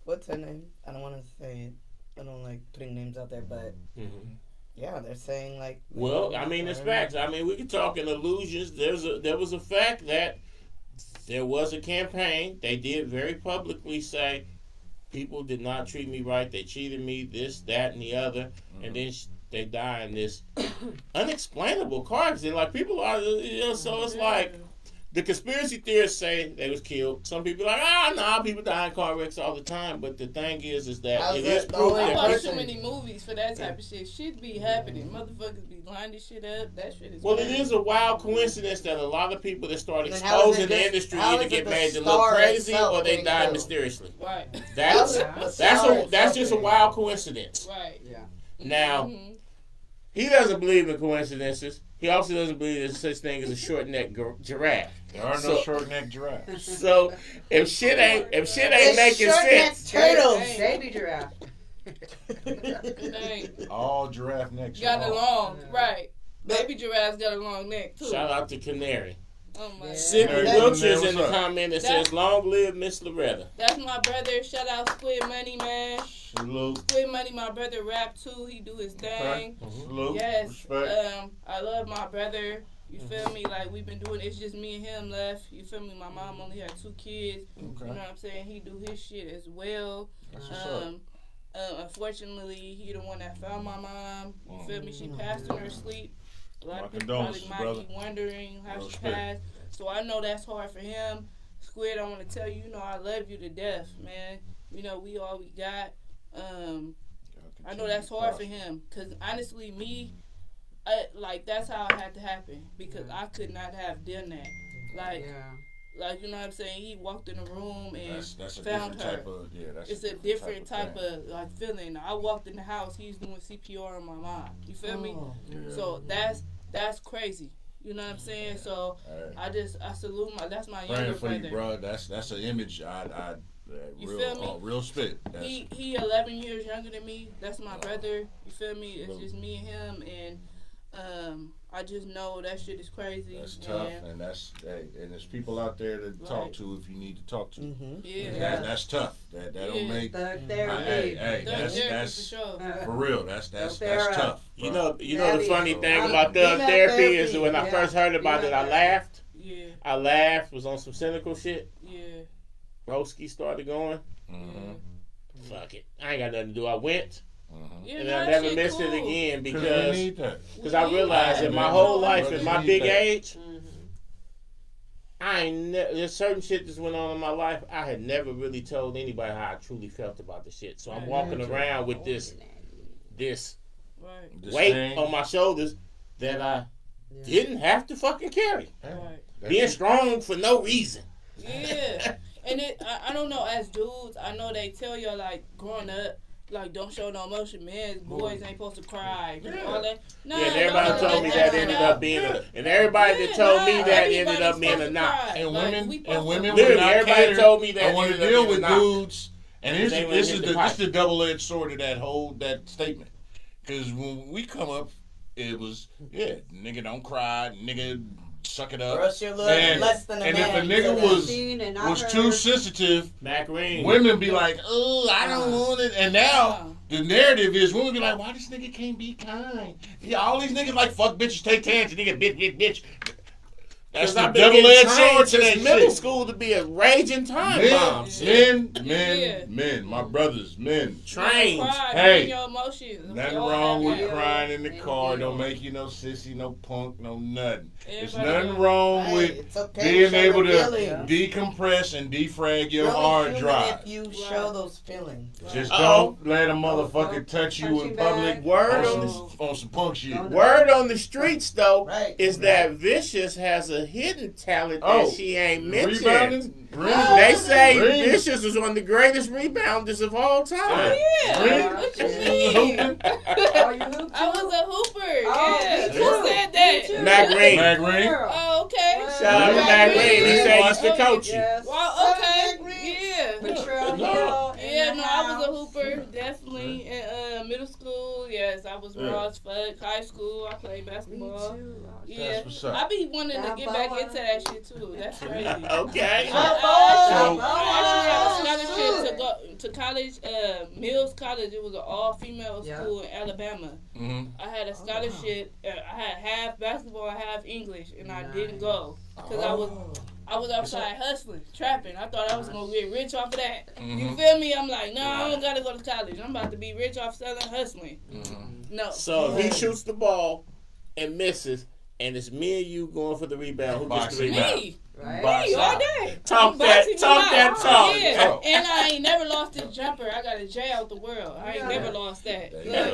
What's her name? I don't want to say it. I don't like putting names out there, but yeah, they're saying like. Well, I mean, it's facts. I mean, we can talk in illusions. There was a fact that there was a campaign. They did very publicly say people did not treat me right. They cheated me, this, that, and the other, and then they die in this unexplainable car accident. Like, people are, so it's like. The conspiracy theorists say they was killed. Some people are like, people die in car wrecks all the time. But the thing is that it is proof that I watch too many movies for that type of shit. Shit be happening. Motherfuckers be lining shit up. That shit is it is a wild coincidence that a lot of people that start exposing the industry either get made to look crazy or they die mysteriously. That's just a wild coincidence. Yeah. Now, he doesn't believe in coincidences. He also doesn't believe there's such thing as a short-necked giraffe. There are no short-necked giraffes. So if shit ain't making sense, turtles, baby giraffe. All giraffe necks got a long, baby giraffes got a long neck too. Shout out to Canary. Oh my Sidney Wiltshire's in the comment that says, "Long live Miss Loretta." That's my brother. Shout out Squid Money, man. Salute. Squid Money, my brother, rap too. He do his thing. Salute. Yes. Respect. I love my brother. You feel me? Like, we've been doing, it's just me and him left. You feel me? My mom only had 2 kids. You know what I'm saying? He do his shit as well. That's what's up. Unfortunately, he the one that found my mom. You feel me? She passed in her sleep. A lot of people probably might be wondering how she passed. So I know that's hard for him. Squid, I want to tell you, I love you to death, man. We all we got. I know that's hard for him. Because honestly, me, that's how it had to happen. Because I could not have done that. Like, you know what I'm saying? He walked in the room and found her. It's a different type of like feeling. I walked in the house, he's doing CPR on my mom. You feel me? Yeah. So that's crazy. You know what I'm saying? So I salute that's my younger brother. You, bro. That's an image I you feel me? Real spit. He 11 years younger than me. That's my brother. You feel me? It's just me and him, and I just know that shit is crazy. That's tough, and and there's people out there to talk to if you need to talk to. Yeah, that's tough. That don't make. Therapy. That's for sure. For real. That's tough. You know the funny thing about thug therapy is when I first heard about it, I laughed. Yeah. I laughed. Was on some cynical shit. Yeah. Broski started going. Fuck it. I ain't got nothing to do. I went. Yeah, and I never missed it again because I realized that my whole life at my big age, There's certain shit that went on in my life. I had never really told anybody how I truly felt about the shit. So I'm walking around with this weight on my shoulders that I didn't have to fucking carry. Right. Being strong for no reason. Yeah. And I don't know, as dudes, I know they tell you, like, growing up, like, don't show no emotion, man. Boys ain't supposed to cry. Yeah. All that. Nah, and everybody told me that ended up being and everybody that told me that ended up being a knock. And women would not everybody cater. told me that I want to deal with dudes. And this is the double-edged sword of that statement. Because when we come up, it was, nigga don't cry, nigga suck it up. Brush your less than a and man. if a nigga was too sensitive, women be like, oh, I don't want it. And now the narrative is women be like, why this nigga can't be kind? Yeah, all these niggas like fuck bitches, take tangents, nigga, bitch. That's the double-edged sword to that middle school to be a raging time bomb. Men, my brothers, men. Trained. Hey, your emotions. Nothing wrong with crying in the car. Don't make you no sissy, no punk, no nothing. There's nothing wrong with being able to decompress and defrag your hard drive. If you show those feelings. Just don't let a motherfucker touch you in public. Word on some punk shit. Word on the streets, though, is that Vicious has a hidden talent that she ain't mentioned. They say Vicious is one of the greatest rebounders of all time. What you mean? I was a hooper. Who said that? Mac Green. Oh, okay. Shout out to Mac Green. He said he used to coach you. Well, okay. I was a hooper, definitely. In middle school, yes, I was raw as fuck. High school, I played basketball. Yeah, I be wanting to get back into that shit too. That's crazy. Okay. I actually had a scholarship to go to college, Mills College. It was an all-female school in Alabama. I had a scholarship. I had half basketball, half English, and I didn't go because I was outside hustling, trapping. I thought I was gonna get rich off of that. You feel me? I'm like, no, I don't gotta go to college. I'm about to be rich off selling, hustling. No. So if he shoots the ball and misses, and it's me and you going for the rebound, who gets the rebound? Me. Me all day. Talk that talk. Yeah. And I ain't never lost this jumper. I got a J out the world. I ain't never lost that.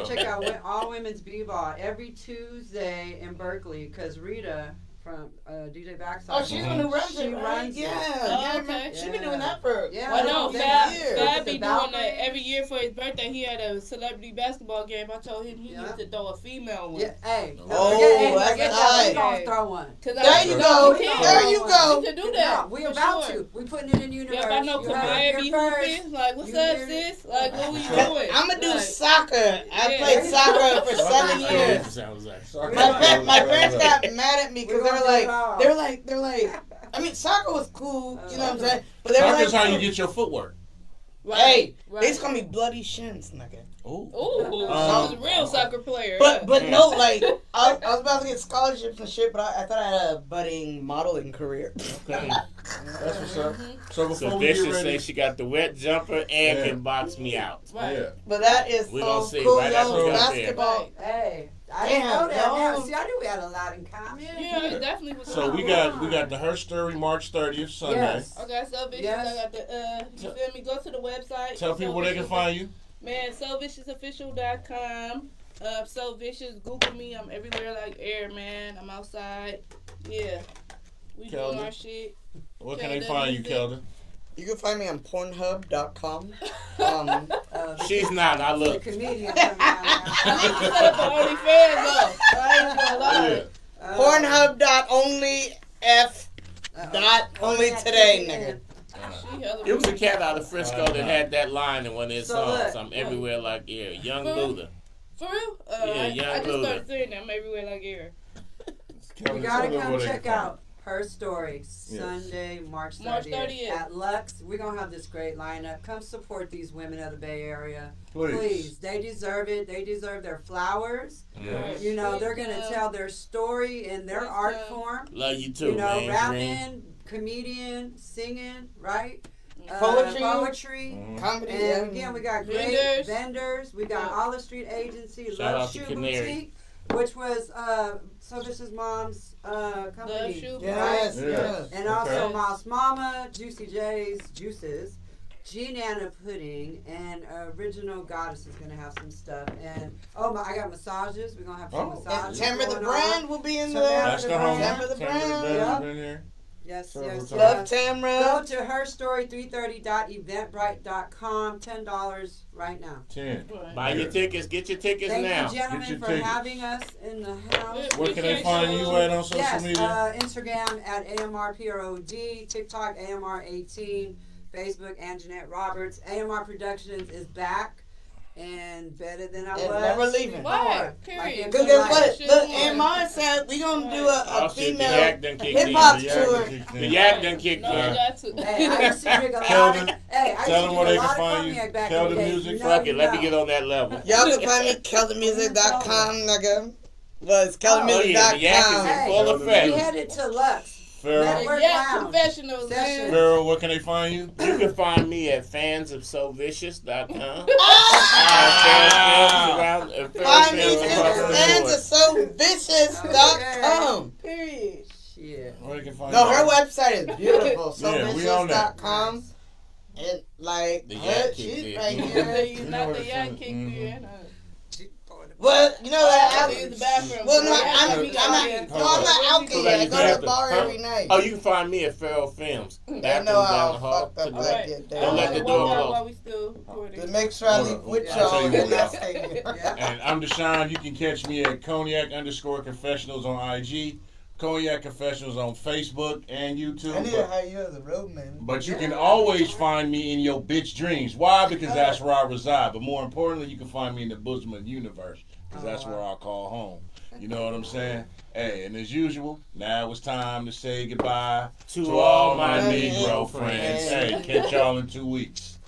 Check out All Women's B-Ball every Tuesday in Berkeley, because Rita from DJ Backside. Oh, she's the one who runs it, right? Yeah. Okay. She's been doing that for Well, no, Fab be doing that every year for his birthday. He had a celebrity basketball game. I told him he needs to throw a female one. Yeah. Hey. That's nice. We gonna throw one. There you go. There you go. We can do that. No, we about to. We putting it in universe. Yeah, I know Kamaya be hooping. Like, what's up, sis? Like, what we doing? I'm gonna do soccer. I played soccer for 7 years. My parents got mad at me because they were like, I mean, soccer was cool, you know what I'm saying? But they were Soccer's how you get your footwork. Hey, they just call me Bloody Shins, nigga. Ooh, I was a real soccer player. But no, like, I was about to get scholarships and shit, but I thought I had a budding modeling career. Okay. That's what's up. So before we Vicious get ready, say she got the wet jumper and can box me out. Yeah. But that is we so gonna see, cool, right? That's yo, what basketball. Hey. I didn't know that. Now, see, I knew we had a lot in common. Yeah, it definitely was. So we got the Her Story March 30th Sunday. Yes. Okay, so Vicious, I got the you feel me? Go to the website. Tell people where they can find you. Man, SoViciousOfficial.com. So Vicious, Google me. I'm everywhere like air, man. I'm outside. Yeah, we doing our shit. Where can they find you, Kelda? You can find me on Pornhub.com. She's not. I look. The comedian coming out. Pornhub.only today, nigga. It was a cat out of Frisco that had that line in one of his songs. I'm everywhere like air. Young Luda. For real? Yeah, Young I just Luda. started saying that. I'm everywhere like air. You gotta come check out Her Story, Sunday, March 30th. At Lux. We're going to have this great lineup. Come support these women of the Bay Area. Please. They deserve it. They deserve their flowers. Yes. You know, they're going to tell their story in their art form. Love you too, you know, man. rapping, comedian, singing, right? Poetry. Comedy. And again, we got great vendors. We got Olive Street Agency, Shout Love out to Shoe Canary. Boutique. which was So Vicious Mom's company. Yes, right? yes. And also Moss Mama, Juicy J's Juices, G-Nana Pudding, and Original Goddess is going to have some stuff. And, I got massages. We're going to have some massages. And Tamara the Brand will be in there. That's the home. Tamara the Brand. In here. Yes. Love Tamara. Go to herstory330.eventbrite.com. $10 right now. 10. Buy your tickets. Get your tickets now. Thank you, gentlemen, for having us in the house. Where can they find you at on social media? Instagram at AMRPROD, TikTok AMR18, Facebook Anjanette Roberts. AMR Productions is back. And better than I was. Never leaving. Why? Period. Because guess what? Look, Amar said we gonna do a female hip hop tour. The yak done kicked in. Hey, I used to drink a lot of. Tell them where they can find you. Tell the music. Fuck it, let me get on that level. Y'all can find me at keldermusic.com, nigga. Well, it's keldermusic.com. The yak is in full effect. We headed to Lux. Cognac Confessionals. Farrell, where can they find you? You can find me at fansofsovicious.com. Find me at fansofsovicious.com. Period. Shit. Where you can find No, her website is beautiful. SoVicious.com. And like, her shit right here. Not the yak kicked in. Well, you know what? I use the bathroom. Well, no, I'm not out there. I go to the bar every night. Oh, you can find me at Farrell Films. They know how fucked up I get there. Don't let the door close. To make sure I leave with y'all in that stadium. And I'm Deshaun. You can catch me at Cognac_Confessionals on IG. Cognac Confessionals on Facebook and YouTube. I need to hire you as a roadman. But you can always find me in your bitch dreams. Why? Because that's where I reside. But more importantly, you can find me in the bosom of the universe. Because that's where I call home. You know what I'm saying? Hey, and as usual, now it's time to say goodbye to all my Negro friends. Hey, catch y'all in 2 weeks.